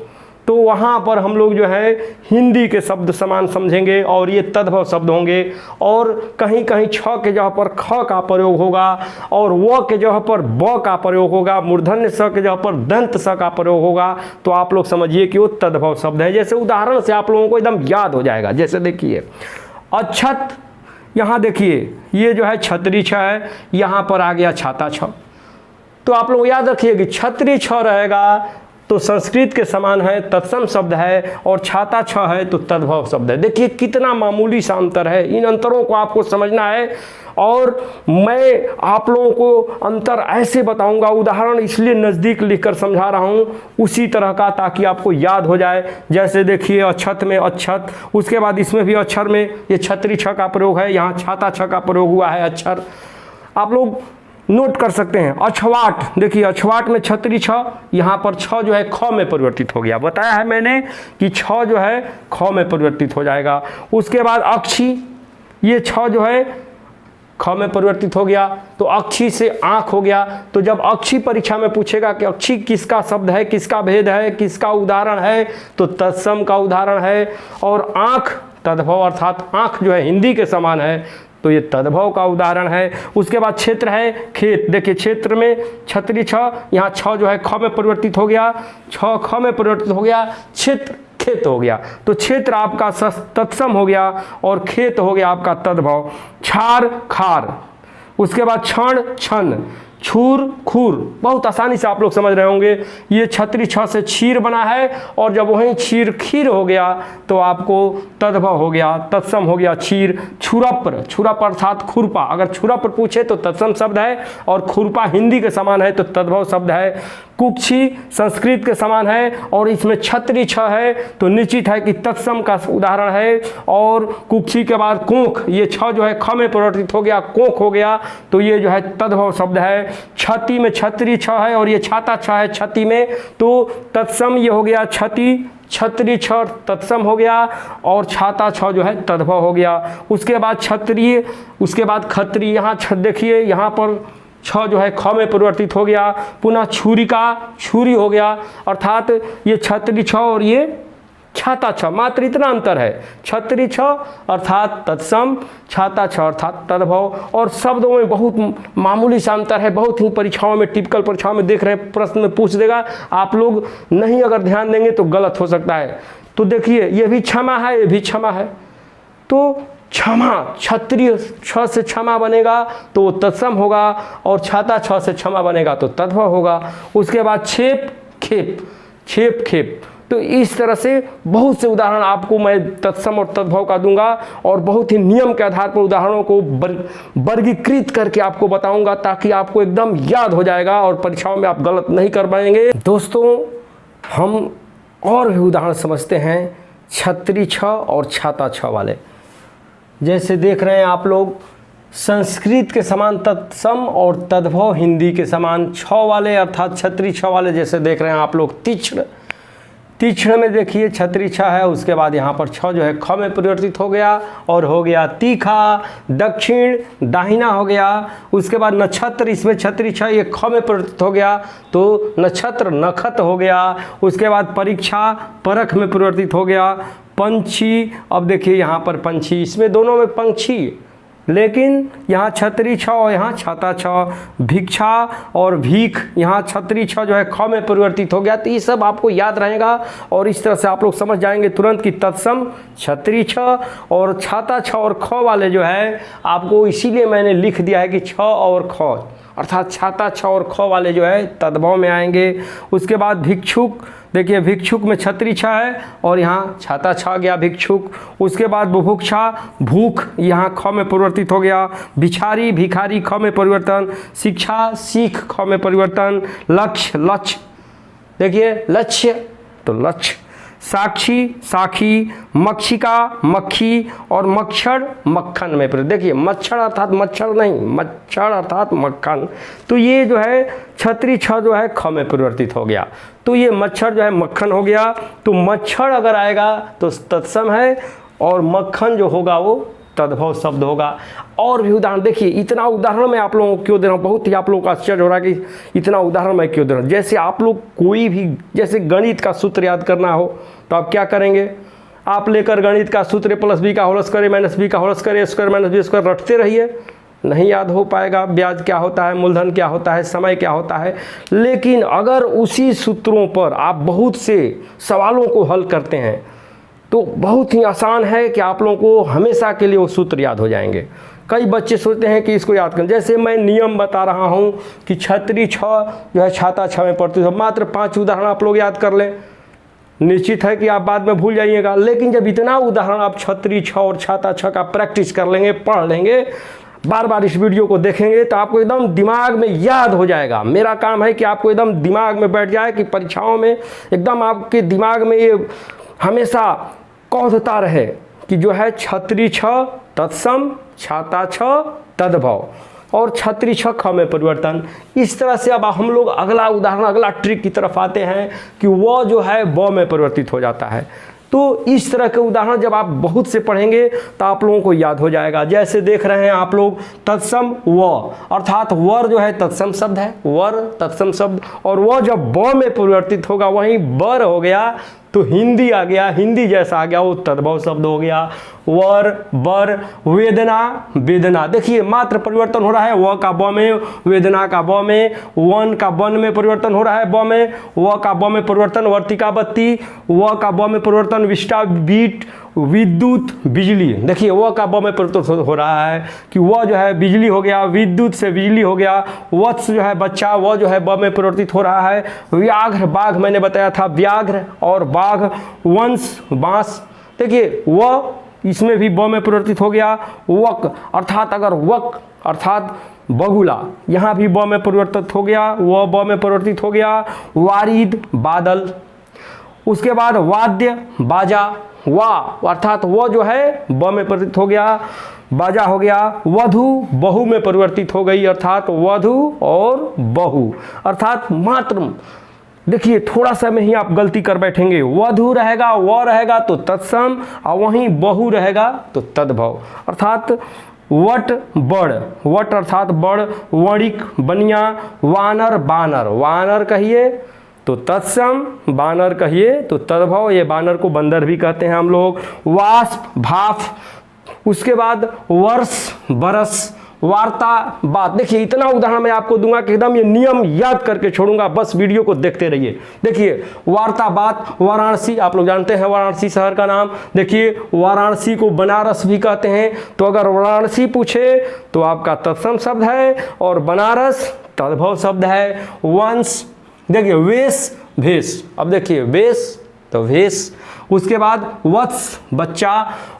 तो वहाँ पर हम लोग जो है हिंदी के शब्द समान समझेंगे और ये तद्भव शब्द होंगे। और कहीं कहीं छ के जगह पर ख का प्रयोग होगा, और व के जगह पर ब का प्रयोग होगा, मूर्धन्य स के जगह पर दंत स का प्रयोग होगा। तो आप लोग समझिए कि वो तद्भव शब्द है। जैसे उदाहरण से आप लोगों को एकदम याद हो जाएगा। जैसे देखिए अक्षत, यहाँ देखिए ये जो है क्षत्रिय छ है, यहाँ पर आ गया छाता छ। तो आप लोग याद रखिए कि क्षत्रिय छ रहेगा तो संस्कृत के समान है, तत्सम शब्द है, और छाता छ है तो तद्भव शब्द है। देखिए कितना मामूली सा अंतर है, इन अंतरों को आपको समझना है। और मैं आप लोगों को अंतर ऐसे बताऊंगा, उदाहरण इसलिए नज़दीक लिखकर समझा रहा हूँ उसी तरह का, ताकि आपको याद हो जाए। जैसे देखिए अक्षत में अक्षत, उसके बाद इसमें भी अक्षर में ये क्षत्रिय छ का प्रयोग है, यहाँ छाता छ का प्रयोग हुआ है अक्षर। आप लोग नोट कर सकते हैं। अछवाट, देखिए अछवाट में क्षत्रिय छ, यहाँ पर छ जो है ख में परिवर्तित हो गया। बताया है मैंने कि छ जो है ख में परिवर्तित हो जाएगा। उसके बाद अक्षी, ये छ जो है ख में परिवर्तित हो गया, तो अक्षी से आँख हो गया। तो जब अक्षी परीक्षा में पूछेगा कि अक्षी किसका शब्द है, किसका भेद है, किसका उदाहरण है, तो तत्सम का उदाहरण है। और आँख, तद्भव अर्थात आँख जो है हिंदी के समान है, तो ये तद्भव का उदाहरण है। उसके बाद क्षेत्र है खेत, देखिए क्षेत्र में क्षत्रिय छ, यहाँ छ जो है ख में परिवर्तित हो गया, छ ख में परिवर्तित हो गया, क्षेत्र खेत हो गया। तो क्षेत्र आपका तत्सम हो गया और खेत हो गया आपका तद्भव। क्षार खार, उसके बाद क्षण छन, छूर खूर, बहुत आसानी से आप लोग समझ रहे होंगे। ये क्षत्रिय छ से क्षीर बना है, और जब वहीं क्षीर खीर हो गया तो आपको तद्भव हो गया, तत्सम हो गया क्षीर। छुरप्र, छुरप अर्थात खुरपा, अगर छुरप्र पूछे तो तत्सम शब्द है, और खुरपा हिंदी के समान है तो तद्भव शब्द है। कुक्षी संस्कृत के समान है, और इसमें क्षत्रिय छ है तो निश्चित है कि तत्सम का उदाहरण है। और कुक्षी के बाद कोख, ये छ जो है ख में परिवर्तित हो गया, कोख हो गया, तो ये जो है तद्भव शब्द है। छति में क्षत्रिय छ है, और ये छाता छ है छति में, तो तत्सम ये हो गया छति, क्षत्रिय छ तत्सम हो गया, और छाता छ जो है तद्भव हो गया। उसके बाद क्षत्रिय, उसके बाद क्षत्रिय, यहाँ देखिए यहाँ पर छ जो है ख में परिवर्तित हो गया। पुनः छुरी का छुरी हो गया, अर्थात ये छतरी छ और ये छाता छ, मात्र इतना अंतर है। छतरी छ अर्थात तत्सम, छाता छ अर्थात तद्भव। और शब्दों में बहुत मामूली सा अंतर है, बहुत ही परीक्षाओं में, टिपिकल परीक्षाओं में देख रहे हैं, प्रश्न में पूछ देगा, आप लोग नहीं अगर ध्यान देंगे तो गलत हो सकता है। तो देखिए ये भी क्षमा है, ये भी क्षमा है, तो क्षमा क्षत्रिय छ से क्षमा बनेगा तो वो तत्सम होगा, और छाता छ से क्षमा बनेगा तो तद्भव होगा। उसके बाद छेप खेप, छेप खेप। तो इस तरह से बहुत से उदाहरण आपको मैं तत्सम और तद्भव का दूंगा, और बहुत ही नियम के आधार पर उदाहरणों को वर्गीकृत करके आपको बताऊंगा, ताकि आपको एकदम याद हो जाएगा और परीक्षाओं में आप गलत नहीं कर पाएंगे। दोस्तों हम और भी उदाहरण समझते हैं छतरी छ और छाता छ वाले। जैसे देख रहे हैं आप लोग, संस्कृत के समान तत्सम और तद्भव, हिंदी के समान छ वाले अर्थात छतरी छ वाले। जैसे देख रहे हैं आप लोग तीक्ष्ण, तीक्ष्ण में देखिए छतरी छ है, उसके बाद यहाँ पर छ जो है ख में परिवर्तित हो गया और हो गया तीखा। दक्षिण दाहिना हो गया। उसके बाद नक्षत्र, इसमें छतरी छ ये ख में परिवर्तित हो गया तो नक्षत्र नखत हो गया। उसके बाद परीक्षा परख में परिवर्तित हो गया। पंछी, अब देखिए यहाँ पर पंछी, इसमें दोनों में पंछी, लेकिन यहाँ छतरी छ और यहाँ छाता छ। भिक्षा और भीख, यहाँ छतरी छ जो है ख में परिवर्तित हो गया। तो ये सब आपको याद रहेगा और इस तरह से आप लोग समझ जाएंगे तुरंत कि तत्सम छतरी छ और छाता छ और ख वाले जो है आपको, इसीलिए मैंने लिख दिया है कि छ और ख, अर्थात छाता छ और ख वाले जो है तद्भव में आएंगे। उसके बाद भिक्षुक, देखिए भिक्षुक में छतरी छ है और यहाँ छाता छ गया भिक्षुक। उसके बाद बुभुक्षा, भूख, यहाँ ख में परिवर्तित हो गया। भिखारी, भिखारी ख में परिवर्तन। शिक्षा, सीख ख में परिवर्तन। लक्ष्य, लक्ष्य, देखिए लक्ष्य तो लक्ष्य। साक्षी, साखी। मक्षिका, मक्खी। और मच्छर, मक्खन में परिवर्तित। देखिए मच्छर अर्थात मच्छर नहीं, मच्छर अर्थात मक्खन। तो ये जो है छतरी छ जो है ख में परिवर्तित हो गया, तो ये मच्छर जो है मक्खन हो गया। तो मच्छर अगर आएगा तो तत्सम है, और मक्खन जो होगा वो तद्भव शब्द होगा। और भी उदाहरण देखिए, इतना उदाहरण मैं आप लोगों को क्यों दे रहा हूँ, बहुत ही आप लोगों को आश्चर्य हो रहा है कि इतना उदाहरण मैं क्यों दे रहा हूँ। जैसे आप लोग कोई भी, जैसे गणित का सूत्र याद करना हो तो आप क्या करेंगे, आप लेकर गणित का सूत्र प्लस बी का होल स्क्वायर माइनस बी का होल स्क्वायर ए स्क्वायर माइनस बी स्क्वायर रटते रहिए, नहीं याद हो पाएगा। ब्याज क्या होता है, मूलधन क्या होता है, समय क्या होता है। लेकिन अगर उसी सूत्रों पर आप बहुत से सवालों को हल करते हैं तो बहुत ही आसान है कि आप लोगों को हमेशा के लिए वो सूत्र याद हो जाएंगे। कई बच्चे सोचते हैं कि इसको याद करें, जैसे मैं नियम बता रहा हूँ कि छतरी छ जो है छाता छ में परिवर्तित हो, मात्र 5 उदाहरण आप लोग याद कर लें, निश्चित है कि आप बाद में भूल जाइएगा। लेकिन जब इतना उदाहरण आप छतरी छ और छाता छ का प्रैक्टिस कर लेंगे, पढ़ लेंगे, बार बार इस वीडियो को देखेंगे तो आपको एकदम दिमाग में याद हो जाएगा। मेरा काम है कि आपको एकदम दिमाग में बैठ जाए, कि परीक्षाओं में एकदम आपके दिमाग में ये हमेशा कौधता रहे कि जो है छतरी छ तत्सम, छाता छ तद्भव, और छतरी छ ख में परिवर्तन। इस तरह से अब हम लोग अगला उदाहरण, अगला ट्रिक की तरफ आते हैं कि वह जो है ब में परिवर्तित हो जाता है। तो इस तरह के उदाहरण जब आप बहुत से पढ़ेंगे तो आप लोगों को याद हो जाएगा। जैसे देख रहे हैं आप लोग तत्सम व, अर्थात वर जो है तत्सम शब्द है, वर तत्सम शब्द, और वह जब ब में परिवर्तित होगा वहीं बर हो गया तो हिंदी आ गया, हिंदी जैसा आ गया, वो तद्भव शब्द हो गया। वर, बर, वेदना, वेदना, देखिए मात्र परिवर्तन हो रहा है, व का ब में, वेदना का ब में, वन का वन में परिवर्तन हो रहा है ब में, व का ब में परिवर्तन, वर्तिका बत्ती, व का ब में परिवर्तन, विष्टा बीट, विद्युत बिजली, देखिए व का ब में परिवर्तन हो रहा है कि वह जो है बिजली हो गया, विद्युत से बिजली हो गया। वत्स जो है बच्चा, वह जो है ब में परिवर्तित हो रहा है। व्याघ्र, बाघ मैंने बताया था, व्याघ्र और बाघ। वंश, बांस, देखिए वह इसमें भी ब में परिवर्तित हो गया। वक अर्थात अगर वक अर्थात बगुला, यहाँ भी ब में परिवर्तित हो गया, वह ब में परिवर्तित हो गया। वारिद, बादल। उसके बाद वाद्य, बाजा, वा अर्थात वह जो है ब में परिवर्तित हो गया, बाजा हो गया। वधु, बहु में परिवर्तित हो गई, अर्थात वधु और बहु, अर्थात मात्र देखिए थोड़ा सा में ही आप गलती कर बैठेंगे। वधु रहेगा, व रहेगा तो तत्सम, और वहीं बहु रहेगा तो तद्भव, अर्थात वट बड़, वट अर्थात बड़, वणिक बनिया, वानर बानर, वानर कहिए तो तत्सम, बानर कहिए तो तद्भव, ये बानर को बंदर भी कहते हैं हम लोग। वाष्प भाप, उसके बाद वर्ष बरस, वार्ता बात। देखिए इतना उदाहरण मैं आपको दूंगा कि एकदम ये नियम याद करके छोड़ूंगा, बस वीडियो को देखते रहिए। देखिए वार्ता बात, वाराणसी, आप लोग जानते हैं वाराणसी शहर का नाम। देखिए वाराणसी को बनारस भी कहते हैं, तो अगर वाराणसी पूछे तो आपका तत्सम शब्द है और बनारस तद्भव शब्द है। वंश, देखिए वेश भेष, अब देखिए वेश तो भेष, उसके बाद वत्स बच्चा,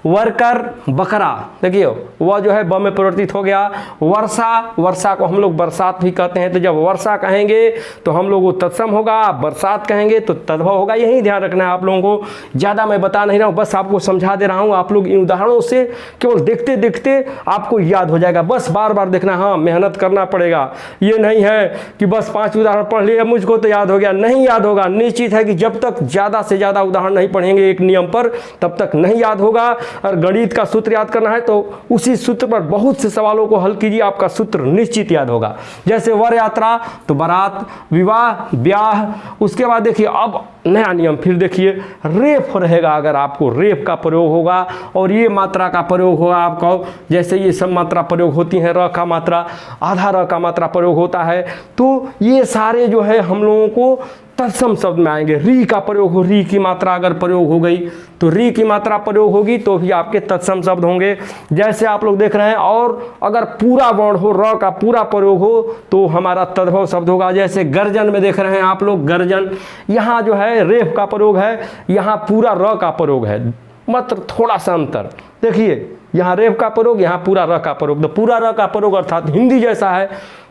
वर्कर बकरा, देखिए वह जो है ब में परिवर्तित हो गया। वर्षा, वर्षा को हम लोग बरसात भी कहते हैं, तो जब वर्षा कहेंगे तो हम लोग वो तत्सम होगा, बरसात कहेंगे तो तद्भव होगा। यही ध्यान रखना है आप लोगों को, ज़्यादा मैं बता नहीं रहा हूँ, बस आपको समझा दे रहा हूँ। आप लोग इन उदाहरणों से केवल देखते देखते आपको याद हो जाएगा, बस बार बार देखना, हाँ मेहनत करना पड़ेगा। ये नहीं है कि बस 5 उदाहरण पढ़ लिए मुझको तो याद हो गया, नहीं याद होगा। निश्चित है कि जब तक ज़्यादा से ज़्यादा उदाहरण नहीं पढ़ेंगे एक नियम पर तब तक नहीं याद होगा। और गणित का सूत्र याद करना है तो उसी सूत्र पर बहुत से सवालों को हल कीजिए, आपका सूत्र निश्चित याद होगा। जैसे वर यात्रा तो बारात, विवाह ब्याह। उसके बाद देखिए अब नया नियम, फिर देखिए रेफ रहेगा, अगर आपको रेफ का प्रयोग होगा और ये मात्रा का प्रयोग होगा आपको, जैसे ये सब मात्रा प्रयोग होती है, र का मात्रा आधा र का मात्रा प्रयोग होता है, तो ये सारे जो है हम लोगों को तत्सम शब्द में आएंगे। री का प्रयोग हो, री की मात्रा अगर प्रयोग हो गई तो री की मात्रा प्रयोग होगी तो भी आपके तत्सम शब्द होंगे। जैसे आप लोग देख रहे हैं, और अगर पूरा वर्ण हो, र का पूरा प्रयोग हो तो हमारा तद्भव शब्द होगा। जैसे गर्जन में देख रहे हैं आप लोग, गर्जन, यहाँ जो है रेफ का प्रयोग है, यहाँ पूरा र का प्रयोग है, मात्र थोड़ा सा अंतर। देखिए यहाँ रेफ का प्रयोग, यहाँ पूरा र का प्रयोग, तो पूरा र का प्रयोग अर्थात हिंदी जैसा है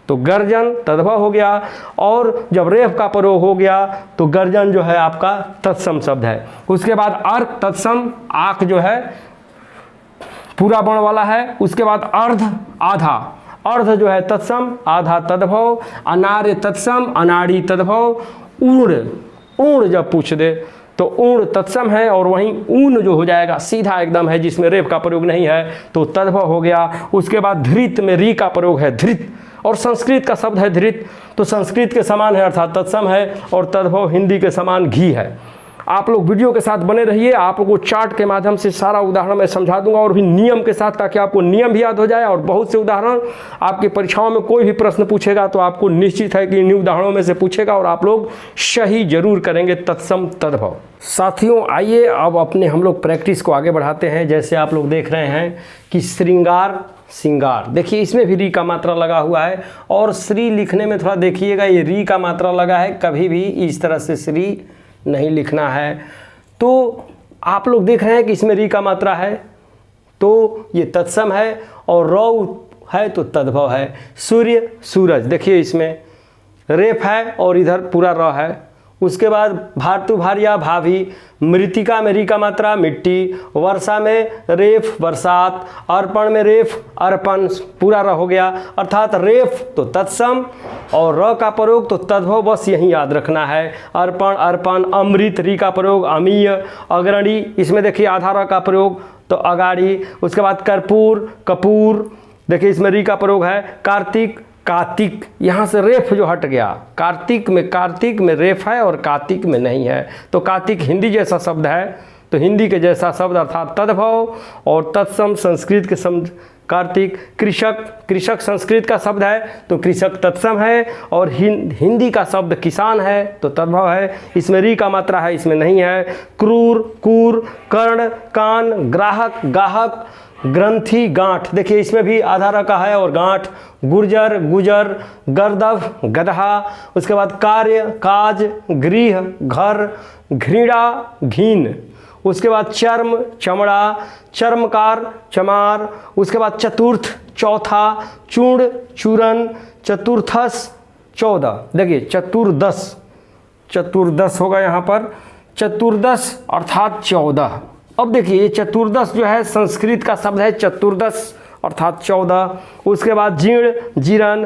तो गर्जन तद्भव हो गया, और जब रेफ का प्रयोग हो गया तो गर्जन जो है आपका तत्सम शब्द है। उसके बाद अर्क तत्सम, आंख जो है पूरा वर्ण वाला है। उसके बाद अर्ध आधा, अर्ध जो है तत्सम, आधा तद्भव। अनार्य तत्सम, अनाड़ी तद्भव। ऊण, ऊण जब पूछ दे तो ऊण तत्सम है, और वहीं ऊन जो हो जाएगा सीधा एकदम है जिसमें रेफ का प्रयोग नहीं है तो तद्भव हो गया। उसके बाद धृत में री का प्रयोग है, धृत, और संस्कृत का शब्द है धृत, तो संस्कृत के समान है अर्थात तत्सम है, और तद्भव हिंदी के समान घी है। आप लोग वीडियो के साथ बने रहिए, आप लोगों को चार्ट के माध्यम से सारा उदाहरण मैं समझा दूंगा, और भी नियम के साथ, ताकि आपको नियम भी याद हो जाए। और बहुत से उदाहरण आपकी परीक्षाओं में कोई भी प्रश्न पूछेगा तो आपको निश्चित है कि इन उदाहरणों में से पूछेगा और आप लोग सही जरूर करेंगे, तत्सम तद्भव। साथियों आइए अब अपने हम लोग प्रैक्टिस को आगे बढ़ाते हैं। जैसे आप लोग देख रहे हैं कि श्रृंगार सिंगार, देखिए इसमें भी री का मात्रा लगा हुआ है, और श्री लिखने में थोड़ा देखिएगा, ये री का मात्रा लगा है, कभी भी इस तरह से श्री नहीं लिखना है। तो आप लोग देख रहे हैं कि इसमें री का मात्रा है तो ये तत्सम है, और रौ है तो तद्भव है। सूर्य सूरज, देखिए इसमें रेफ है और इधर पूरा र है। उसके बाद भारतु भार्या भाभी, मृतिका में री का मात्रा मिट्टी, वर्षा में रेफ बरसात, अर्पण में रेफ अर्पण, पूरा र हो गया, अर्थात रेफ तो तत्सम और र का प्रयोग तो तद्भव, बस यही याद रखना है। अर्पण अर्पण, अमृत री का प्रयोग अमीय, अग्रणी, इसमें देखिए आधा र का प्रयोग तो अगाड़ी। उसके बाद कर्पूर कपूर, देखिए इसमें री का प्रयोग है। कार्तिक कार्तिक, यहाँ से रेफ जो हट गया, कार्तिक में रेफ है और कार्तिक में नहीं है, तो कार्तिक हिंदी जैसा शब्द है, तो हिंदी के जैसा शब्द अर्थात तद्भव, और तत्सम संस्कृत के शब्द कार्तिक। कृषक, कृषक संस्कृत का शब्द है तो कृषक तत्सम है, और हिंदी का शब्द किसान है तो तद्भव है, इसमें री का मात्रा है, इसमें नहीं है। क्रूर कूर, कर्ण कान, ग्राहक गाहक, ग्रंथि गांठ, देखिए इसमें भी आधा र का है और गांठ। गुर्जर गुजर, गर्दभ गधा। उसके बाद कार्य काज, गृह घर, घृणा घीन। उसके बाद चर्म चमड़ा, चर्मकार चमार। उसके बाद चतुर्थ चौथा, चूर्ण चूरन, चतुर्थस 14, देखिए चतुर्दश, चतुर्दश होगा यहाँ पर, चतुर्दश अर्थात 14। अब देखिए ये चतुर्दश जो है संस्कृत का शब्द है, चतुर्दश अर्थात 14। उसके बाद जीर्ण जीरन,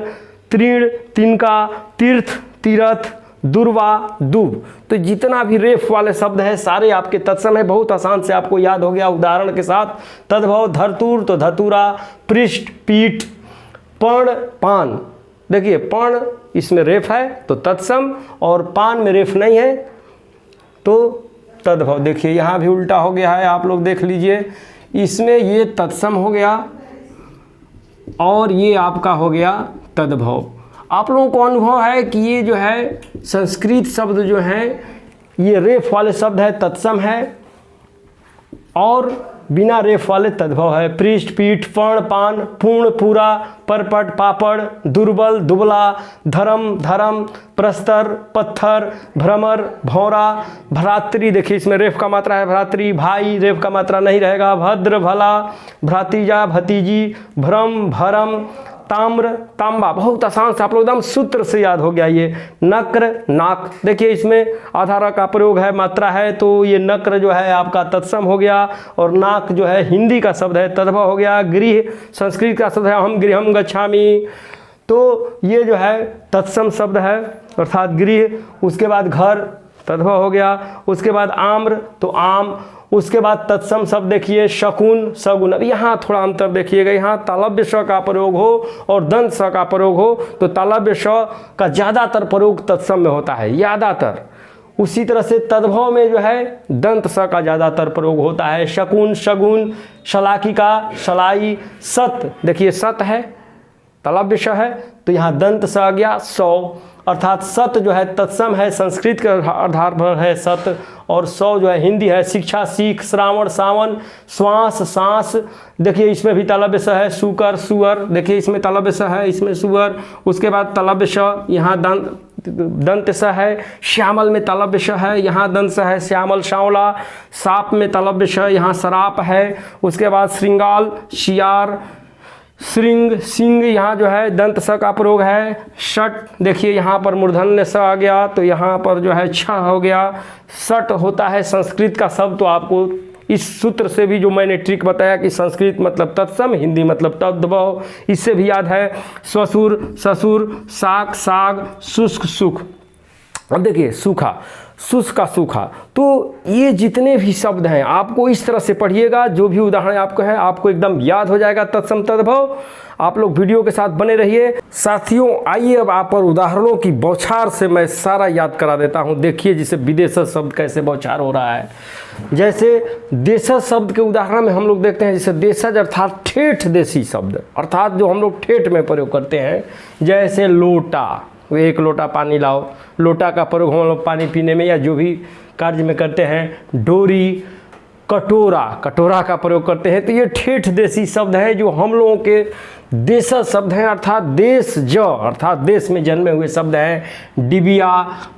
तीर्ण तिनका, तीर्थ तीरथ, दुर्वा, दुब। तो जितना भी रेफ वाले शब्द है सारे आपके तत्सम है। बहुत आसान से आपको याद हो गया उदाहरण के साथ। तद्भव धरतुर तो धतुरा, पृष्ठ पीठ, पर्ण पान। देखिए पर्ण इसमें रेफ है तो तत्सम, और पान में रेफ नहीं है तो तद्भव। देखिए यहाँ भी उल्टा हो गया है, आप लोग देख लीजिए। इसमें ये तत्सम हो गया और ये आपका हो गया तद्भव। आप लोगों को अनुभव है कि ये जो है संस्कृत शब्द जो हैं ये रेफ वाले शब्द है, तत्सम है, और बिना रेफ वाले तद्भव है। पृष्ठ पीठ, पर्ण पान, पूर्ण पूरा, परपट पापड़, दुर्बल दुबला, धर्म धर्म, प्रस्तर पत्थर, भ्रमर भौरा, भ्रातृ। देखिए इसमें रेफ का मात्रा है भ्रातृ, भाई रेफ का मात्रा नहीं रहेगा, भद्र भला, भ्रातिजा भतीजी, भ्रम भरम, ताम्र तांबा। बहुत आसान से आप लोग एकदम सूत्र से याद हो गया। ये नक्र नाक। देखिए इसमें आधारा का प्रयोग है, मात्रा है, तो ये नक्र जो है आपका तत्सम हो गया, और नाक जो है हिंदी का शब्द है, तद्भव हो गया। गृह संस्कृत का शब्द है, हम गृहम गच्छामि, तो ये जो है तत्सम शब्द है अर्थात गृह। उसके बाद घर तद्भव हो गया। उसके बाद आम्र तो आम। उसके बाद तत्सम शब्द देखिए शकुन सगुन। अब यहाँ थोड़ा अंतर देखिएगा, यहाँ तालव्य श का प्रयोग हो और दंत स का प्रयोग हो तो तालव्य श का ज़्यादातर प्रयोग तत्सम में होता है, ज़्यादातर। उसी तरह से तद्भव में जो है दंत स का ज़्यादातर प्रयोग होता है। शकुन शगुन, शलाकिका शलाई, सत। देखिए सत है तालव्य श है तो यहाँ दंत स आ गया, सौ। अर्थात सत जो है तत्सम है, संस्कृत के आधार पर है सत, और सौ जो है हिंदी है। शिक्षा सीख, श्रावण सावन, श्वास सांस। देखिए इसमें भी तालव्य स है। सुकर सुअर। देखिए इसमें तालव्य स है, इसमें सुअर। उसके बाद तालव्य श, यहाँ दंत स है। श्यामल में तालव्य श है, यहाँ दंत स है, श्यामल सांवला। साप में तालव्य श, यहाँ सराप है। उसके बाद श्रृंगाल शियार, श्रृंग सिंह, यहाँ जो है दंत स का प्रयोग है। षट। देखिए यहाँ पर मूर्धन्य स आ गया तो यहाँ पर जो है छ हो गया। षट होता है संस्कृत का शब्द। तो आपको इस सूत्र से भी जो मैंने ट्रिक बताया कि संस्कृत मतलब तत्सम, हिंदी मतलब तद्भव, इससे भी याद है। ससुर ससुर, साग साग, शुष्क सुख। अब देखिए सूखा, शुष्क का सूखा। तो ये जितने भी शब्द हैं आपको इस तरह से पढ़िएगा, जो भी उदाहरण आपको है आपको एकदम याद हो जाएगा तत्सम तद्भव। आप लोग वीडियो के साथ बने रहिए। साथियों आइए अब आप पर उदाहरणों की बौछार से मैं सारा याद करा देता हूँ। देखिए जिसे विदेशज शब्द कैसे बौछार हो रहा है। जैसे देशज शब्द के उदाहरण में हम लोग देखते हैं, जैसे देशज अर्थात ठेठ देशी शब्द, अर्थात जो हम लोग ठेठ में प्रयोग करते हैं। जैसे लोटा, एक लोटा पानी लाओ, लोटा का प्रयोग हम लोग पानी पीने में या जो भी कार्य में करते हैं। डोरी, कटोरा, कटोरा का प्रयोग करते हैं। तो ये ठेठ देशी शब्द हैं जो हम लोगों के देशज शब्द हैं, अर्थात देश ज अर्थात देश में जन्मे हुए शब्द हैं। डिबिया,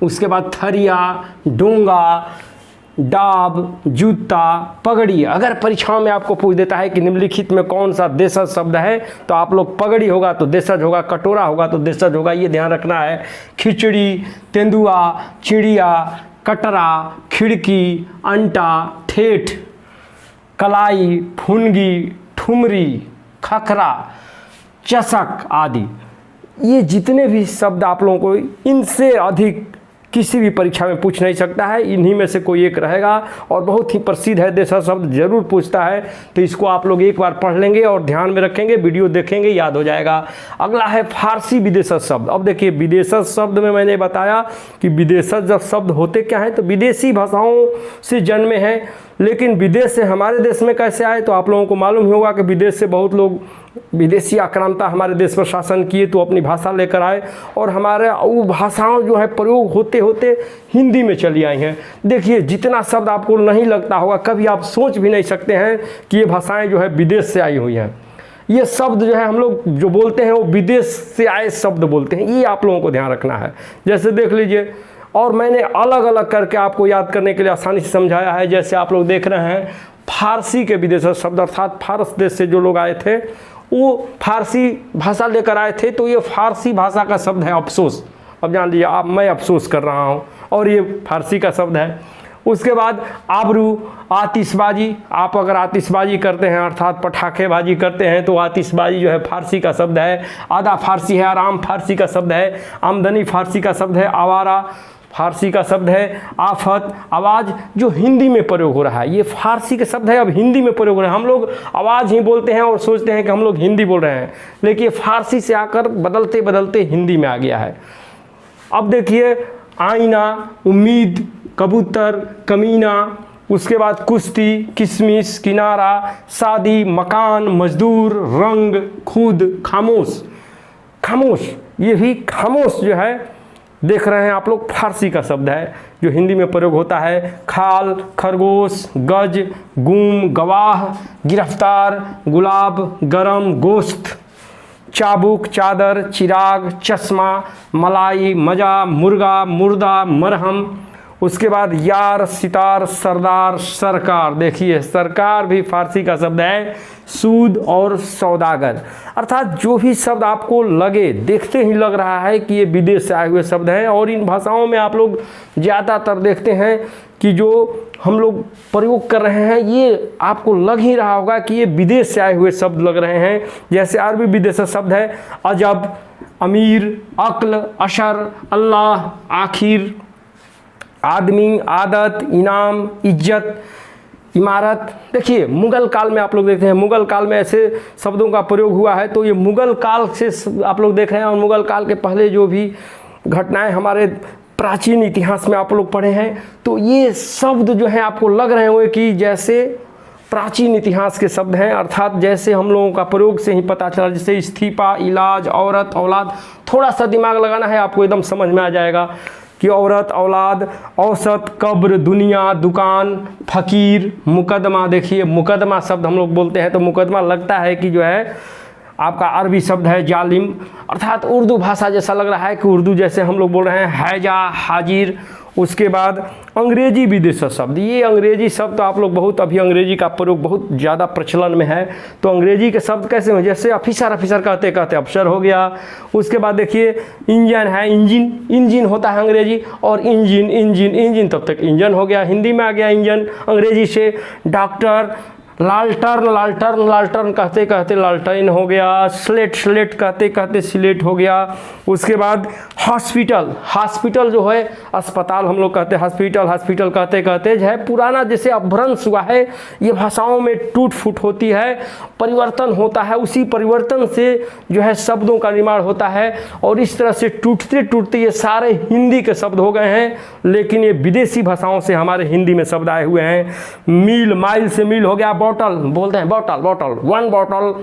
उसके बाद थरिया, डोंगा, डाब, जूता, पगड़ी। अगर परीक्षाओं में आपको पूछ देता है कि निम्नलिखित में कौन सा देशज शब्द है तो आप लोग पगड़ी होगा तो देशज होगा, कटोरा होगा तो देशज होगा, ये ध्यान रखना है। खिचड़ी, तेंदुआ, चिड़िया, कटरा, खिड़की, अंटा, ठेठ, कलाई, फुनगी, ठुमरी, खखरा, चषक आदि। ये जितने भी शब्द आप लोगों को इनसे अधिक किसी भी परीक्षा में पूछ नहीं सकता है, इन्हीं में से कोई एक रहेगा। और बहुत ही प्रसिद्ध है, देशज शब्द जरूर पूछता है। तो इसको आप लोग एक बार पढ़ लेंगे और ध्यान में रखेंगे, वीडियो देखेंगे, याद हो जाएगा। अगला है फारसी विदेशज शब्द। अब देखिए विदेशज शब्द में मैंने बताया कि विदेशज जब शब्द होते क्या हैं तो विदेशी भाषाओं से जन्मे हैं, लेकिन विदेश से हमारे देश में कैसे आए तो आप लोगों को मालूम ही होगा कि विदेश से बहुत लोग विदेशी आक्रांता हमारे देश पर शासन किए तो अपनी भाषा लेकर आए, और हमारे वो भाषाओं जो है प्रयोग होते होते हिंदी में चली आई हैं। देखिए जितना शब्द आपको नहीं लगता होगा, कभी आप सोच भी नहीं सकते हैं कि ये भाषाएं जो है विदेश से आई हुई हैं। ये शब्द जो है हम लोग जो बोलते हैं वो विदेश से आए शब्द बोलते हैं, ये आप लोगों को ध्यान रखना है। जैसे देख लीजिए, और मैंने अलग अलग करके आपको याद करने के लिए आसानी से समझाया है। जैसे आप लोग देख रहे हैं फारसी के विदेशज शब्द, अर्थात फारस देश से जो लोग आए थे वो फारसी भाषा लेकर आए थे, तो ये फारसी भाषा का शब्द है अफसोस। अब जान लीजिए आप, मैं अफसोस कर रहा हूँ और ये फारसी का शब्द है। उसके बाद आबरू, आतिशबाजी। आप अगर आतिशबाजी करते हैं अर्थात पटाखेबाजी करते हैं तो आतिशबाजी जो है फारसी का शब्द है। आदा फारसी है, आराम फारसी का शब्द है। आमदनी फारसी का शब्द है। आवारा, फारसी का शब्द है आफत, आवाज़, जो हिंदी में प्रयोग हो रहा है। ये फारसी का शब्द है, अब हिंदी में प्रयोग हो रहा है। हम लोग आवाज़ ही बोलते हैं और सोचते हैं कि हम लोग हिंदी बोल रहे हैं, लेकिन ये फारसी से आकर बदलते बदलते हिंदी में आ गया है। अब देखिए आईना, उम्मीद, कबूतर, कमीना, उसके बाद कुश्ती, किशमिश, किनारा, शादी, मकान, मजदूर, रंग, खुद, खामोश। खामोश, ये भी खामोश जो है देख रहे हैं आप लोग, फारसी का शब्द है जो हिंदी में प्रयोग होता है। खाल, खरगोश, गज, गुम, गवाह, गिरफ्तार, गुलाब, गरम, गोश्त, चाबुक, चादर, चिराग, चश्मा, मलाई, मजा, मुर्गा, मुर्दा, मरहम। उसके बाद यार, सितार, सरदार, सरकार। देखिए सरकार भी फारसी का शब्द है। सूद और सौदागर, अर्थात जो भी शब्द आपको लगे, देखते ही लग रहा है कि ये विदेश से आए हुए शब्द हैं। और इन भाषाओं में आप लोग ज़्यादातर देखते हैं कि जो हम लोग प्रयोग कर रहे हैं ये आपको लग ही रहा होगा कि ये विदेश से आए हुए शब्द लग रहे हैं। जैसे अरबी विदेशी शब्द है अजब, अमीर, अक्ल, अशर, अल्लाह, आखिर, आदमी, आदत, इनाम, इज्जत, इमारत। देखिए मुग़ल काल में आप लोग देखते हैं, मुग़ल काल में ऐसे शब्दों का प्रयोग हुआ है। तो ये मुग़ल काल से आप लोग देख रहे हैं, और मुग़ल काल के पहले जो भी घटनाएं हमारे प्राचीन इतिहास में आप लोग पढ़े हैं, तो ये शब्द जो हैं आपको लग रहे होंगे कि जैसे प्राचीन इतिहास के शब्द हैं, अर्थात जैसे हम लोगों का प्रयोग से ही पता चला। जैसे इस्तीफा, इलाज, औरत, औलाद। थोड़ा सा दिमाग लगाना है, आपको एकदम समझ में आ जाएगा कि औरत, औलाद, औसत, कब्र, दुनिया, दुकान, फ़कीर, मुकदमा। देखिए मुकदमा शब्द हम लोग बोलते हैं तो मुकदमा लगता है कि जो है आपका अरबी शब्द है जालिम, अर्थात उर्दू भाषा जैसा लग रहा है कि उर्दू जैसे हम लोग बोल रहे हैं। हैजा, हाजिर। उसके बाद अंग्रेजी विदेशी शब्द, ये अंग्रेजी शब्द तो आप लोग बहुत, अभी अंग्रेजी का प्रयोग बहुत ज़्यादा प्रचलन में है। तो अंग्रेजी के शब्द कैसे हैं, जैसे ऑफिसर, ऑफिसर कहते कहते अफसर हो गया। उसके बाद देखिए इंजन है, इंजन, इंजन होता है अंग्रेजी, और इंजन, इंजन, इंजन तब तक इंजन हो गया, हिंदी में आ गया इंजन अंग्रेजी से। डॉक्टर, लालटर्न, लालटर्न, लालटर्न कहते कहते लालटेन हो गया। स्लेट, स्लेट कहते कहते स्लेट हो गया। उसके बाद हॉस्पिटल, हॉस्पिटल जो है अस्पताल हम लोग कहते हैं, हॉस्पिटल, हॉस्पिटल कहते कहते जो है पुराना जैसे अपभ्रंश हुआ है। ये भाषाओं में टूट फूट होती है, परिवर्तन होता है, उसी परिवर्तन से जो है शब्दों का निर्माण होता है। और इस तरह से टूटते टूटते ये सारे हिंदी के शब्द हो गए हैं, लेकिन ये विदेशी भाषाओं से हमारे हिंदी में शब्द आए हुए हैं। मील, माइल से मील हो गया। बॉटल बोलते हैं, bottle, bottle, one bottle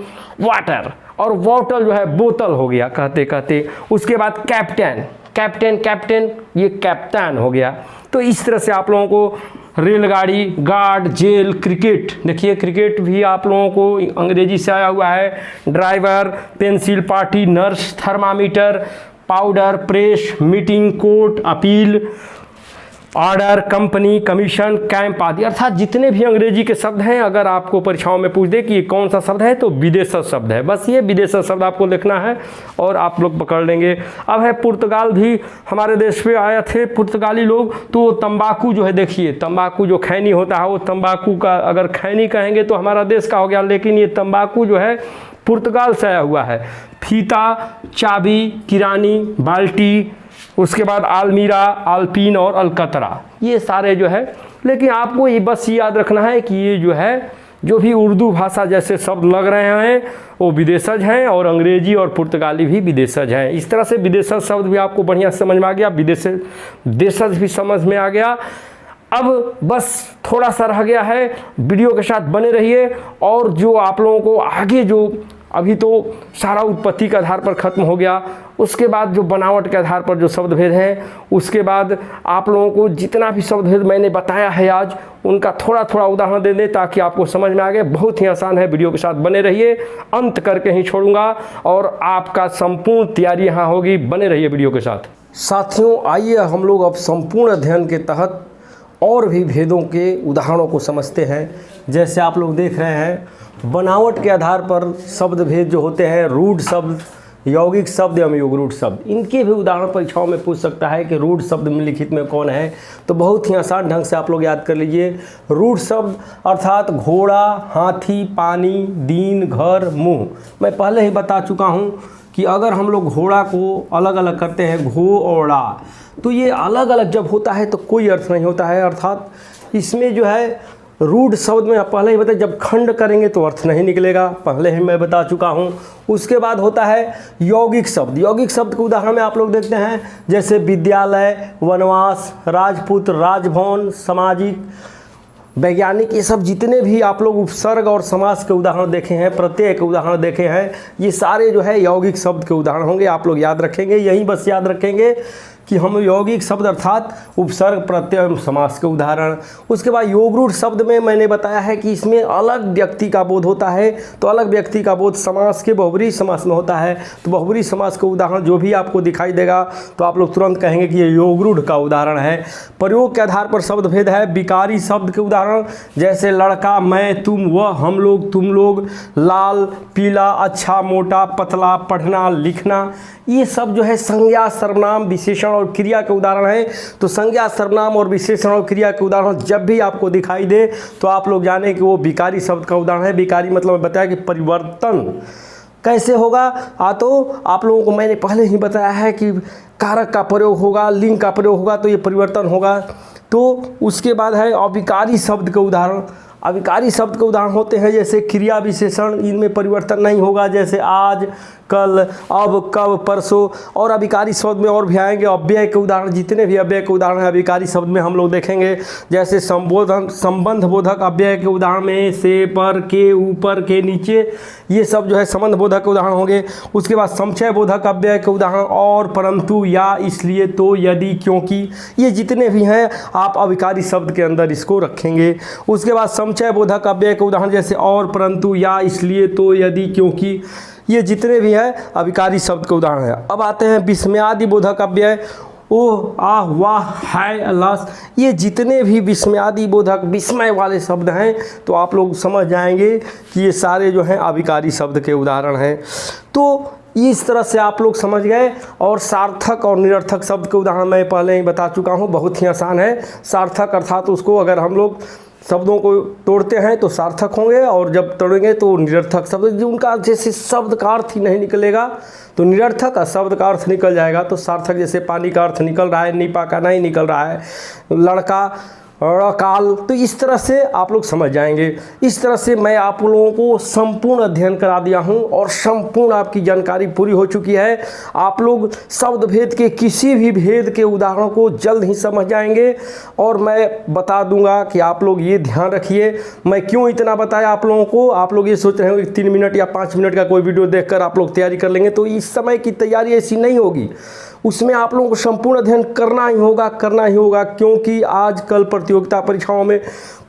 water, और बॉटल जो है बोतल हो गया कहते कहते। उसके बाद कैप्टन, कैप्टन, कैप्टन, ये कैप्टन हो गया। तो इस तरह से आप लोगों को रेलगाड़ी, गार्ड, जेल, क्रिकेट। देखिए क्रिकेट भी आप लोगों को अंग्रेजी से आया हुआ है। Driver, pencil, party, nurse, thermometer, powder, press, meeting, court, appeal, order, company, commission, camp आदि। अर्थात जितने भी अंग्रेजी के शब्द हैं, अगर आपको परीक्षाओं में पूछ दे कि ये कौन सा शब्द है तो विदेशी शब्द है। बस ये विदेशी शब्द आपको लिखना है और आप लोग पकड़ लेंगे। अब है पुर्तगाल भी हमारे देश पे आए थे पुर्तगाली लोग। तो तंबाकू जो है, देखिए तंबाकू जो खैनी होता है, वो तंबाकू का अगर खैनी कहेंगे तो हमारा देश का हो गया, लेकिन ये तंबाकू जो है पुर्तगाल से आया हुआ है। फीता, चाबी, किरानी, बाल्टी, उसके बाद आलमीरा, आल्पीन और अलकतरा, ये सारे जो है। लेकिन आपको ये बस याद रखना है कि ये जो है, जो भी उर्दू भाषा जैसे शब्द लग रहे हैं वो विदेशज हैं, और अंग्रेजी और पुर्तगाली भी विदेशज हैं। इस तरह से विदेशज शब्द भी आपको बढ़िया समझ में आ गया, देशज भी समझ में आ गया। अब बस थोड़ा सा रह गया है, वीडियो के साथ बने रहिए। और जो आप लोगों को आगे जो अभी तो सारा उत्पत्ति के आधार पर ख़त्म हो गया, उसके बाद जो बनावट के आधार पर जो शब्द भेद हैं, उसके बाद आप लोगों को जितना भी शब्द भेद मैंने बताया है आज, उनका थोड़ा थोड़ा उदाहरण दे दें ताकि आपको समझ में आ गए। बहुत ही आसान है, वीडियो के साथ बने रहिए, अंत करके ही छोड़ूंगा और आपका संपूर्ण तैयारी यहाँ होगी। बने रहिए वीडियो के साथ। साथियों आइए हम लोग अब संपूर्ण अध्ययन के तहत और भी भेदों के उदाहरणों को समझते हैं। जैसे आप लोग देख रहे हैं, बनावट के आधार पर शब्द भेद जो होते हैं, रूढ़ शब्द, यौगिक शब्द एवं योगरूढ़ शब्द, इनके भी उदाहरण परीक्षाओं में पूछ सकता है कि रूढ़ शब्द निम्नलिखित में कौन है। तो बहुत ही आसान ढंग से आप लोग याद कर लीजिए। रूढ़ शब्द अर्थात घोड़ा, हाथी, पानी, दीन, घर, मुंह। मैं पहले ही बता चुका हूँ कि अगर हम लोग घोड़ा को अलग अलग करते हैं घोड़ा, तो ये अलग अलग जब होता है तो कोई अर्थ नहीं होता है। अर्थात इसमें जो है रूढ़ शब्द में पहले ही बताया, जब खंड करेंगे तो अर्थ नहीं निकलेगा, पहले ही मैं बता चुका हूँ। उसके बाद होता है यौगिक शब्द। यौगिक शब्द के उदाहरण में आप लोग देखते हैं जैसे विद्यालय, वनवास, राजपुत्र, राजभवन, सामाजिक, वैज्ञानिक, ये सब जितने भी आप लोग उपसर्ग और समास के उदाहरण देखे हैं, प्रत्यय के उदाहरण देखे हैं, ये सारे जो है यौगिक शब्द के उदाहरण होंगे। आप लोग याद रखेंगे, यही बस याद रखेंगे कि हम यौगिक शब्द अर्थात उपसर्ग, प्रत्यय, समास के उदाहरण। उसके बाद योगरूढ़ शब्द में मैंने बताया है कि इसमें अलग व्यक्ति का बोध होता है, तो अलग व्यक्ति का बोध समास के बहुब्रीहि समास में होता है। तो बहुब्रीहि समास का उदाहरण जो भी आपको दिखाई देगा तो आप लोग तुरंत कहेंगे कि ये योगरूढ़ का उदाहरण है। प्रयोग के आधार पर शब्द भेद है। विकारी शब्द के उदाहरण जैसे लड़का, मैं, तुम, वह, हम लोग, तुम लोग, लाल, पीला, अच्छा, मोटा, पतला, पढ़ना, लिखना, ये सब जो है संज्ञा, सर्वनाम, विशेषण और क्रिया के उदाहरण है। तो संज्ञा, सर्वनाम और विशेषण और क्रिया के उदाहरण जब भी आपको दिखाई दे तो आप लोग जाने कि वो विकारी शब्द का उदाहरण है। विकारी मतलब बताया कि परिवर्तन कैसे होगा। तो आप लोगों को मैंने पहले ही बताया है कि कारक का प्रयोग होगा, लिंग का प्रयोग होगा तो ये परिवर्तन होगा। तो उसके बाद है अविकारी शब्द के उदाहरण। अविकारी शब्द के उदाहरण होते हैं जैसे क्रिया, विशेषण, इनमें परिवर्तन नहीं होगा, जैसे आज, कल, अब, कब, परसों। और अविकारी शब्द में और भी आएंगे अव्यय के उदाहरण। जितने भी अव्यय के उदाहरण हैं अविकारी शब्द में हम लोग देखेंगे, जैसे संबोधन, संबंध बोधक अव्यय के उदाहरण में से, पर, के, ऊपर, के, नीचे, ये सब जो है संबंध बोधक के उदाहरण होंगे। उसके बाद संचय बोधक अव्यय के उदाहरण और, परंतु, या, इसलिए, तो, यदि, क्योंकि, ये जितने भी हैं आप अविकारी शब्द के अंदर इसको रखेंगे। उसके बाद संचय बोधक अव्यय के उदाहरण जैसे और, परंतु, या, इसलिए, तो, यदि, क्योंकि, ये जितने भी हैं अविकारी शब्द के उदाहरण हैं। अब आते हैं विस्मयादि बोधक अव्यय। ओह, आह, वाह, हाय, अल्लाह, ये जितने भी विस्मयादि बोधक, विस्मय वाले शब्द हैं तो आप लोग समझ जाएंगे कि ये सारे जो हैं अविकारी शब्द के उदाहरण हैं। तो इस तरह से आप लोग समझ गए। और सार्थक और निरर्थक शब्द के उदाहरण मैं पहले ही बता चुका हूँ, बहुत ही आसान है। सार्थक अर्थात उसको अगर हम लोग शब्दों को तोड़ते हैं तो सार्थक होंगे, और जब तोड़ेंगे तो निरर्थक शब्द, जो उनका जैसे शब्द का अर्थ ही नहीं निकलेगा तो निरर्थक का शब्द का अर्थ निकल जाएगा। तो सार्थक जैसे पानी का अर्थ निकल रहा है, नीपा का नहीं निकल रहा है, लड़का, काल, तो इस तरह से आप लोग समझ जाएंगे। इस तरह से मैं आप लोगों को संपूर्ण अध्ययन करा दिया हूं और संपूर्ण आपकी जानकारी पूरी हो चुकी है। आप लोग शब्द भेद के किसी भी भेद के उदाहरणों को जल्द ही समझ जाएंगे। और मैं बता दूंगा कि आप लोग ये ध्यान रखिए, मैं क्यों इतना बताया आप लोगों को। आप लोग ये सोच रहे हो कि 3 मिनट या 5 मिनट का कोई वीडियो देखकर आप लोग तैयारी कर लेंगे, तो इस समय की तैयारी ऐसी नहीं होगी। उसमें आप लोगों को संपूर्ण अध्ययन करना ही होगा, क्योंकि आजकल प्रतियोगिता परीक्षाओं में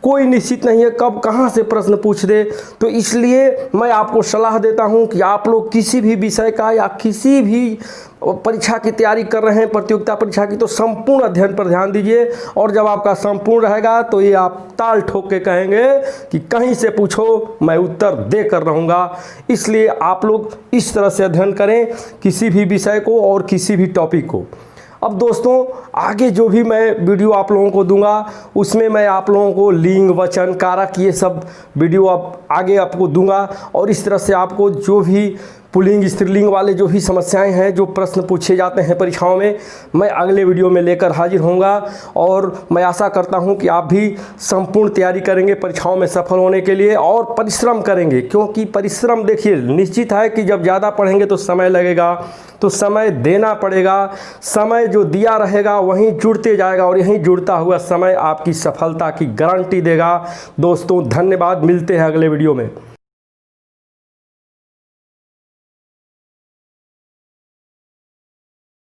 कोई निश्चित नहीं है कब कहाँ से प्रश्न पूछ दे। तो इसलिए मैं आपको सलाह देता हूं कि आप लोग किसी भी विषय का या किसी भी परीक्षा की तैयारी कर रहे हैं, प्रतियोगिता परीक्षा की, तो संपूर्ण अध्ययन पर ध्यान दीजिए। और जब आपका संपूर्ण रहेगा तो ये आप ताल ठोक के कहेंगे कि कहीं से पूछो मैं उत्तर दे कर रहूँगा। इसलिए आप लोग इस तरह से अध्ययन करें किसी भी विषय को और किसी भी टॉपिक को। अब दोस्तों आगे जो भी मैं वीडियो आप लोगों को दूंगा उसमें मैं आप लोगों को लिंग, वचन, कारक, ये सब वीडियो आगे आपको दूंगा। और इस तरह से आपको जो भी पुल्लिंग, स्त्रीलिंग वाले जो भी समस्याएं हैं, जो प्रश्न पूछे जाते हैं परीक्षाओं में, मैं अगले वीडियो में लेकर हाजिर होऊंगा। और मैं आशा करता हूं कि आप भी संपूर्ण तैयारी करेंगे परीक्षाओं में सफल होने के लिए और परिश्रम करेंगे। क्योंकि परिश्रम देखिए निश्चित है कि जब ज़्यादा पढ़ेंगे तो समय लगेगा, तो समय देना पड़ेगा। समय जो दिया रहेगा वहीं जुड़ते जाएगा और यहीं जुड़ता हुआ समय आपकी सफलता की गारंटी देगा। दोस्तों धन्यवाद, मिलते हैं अगले वीडियो में।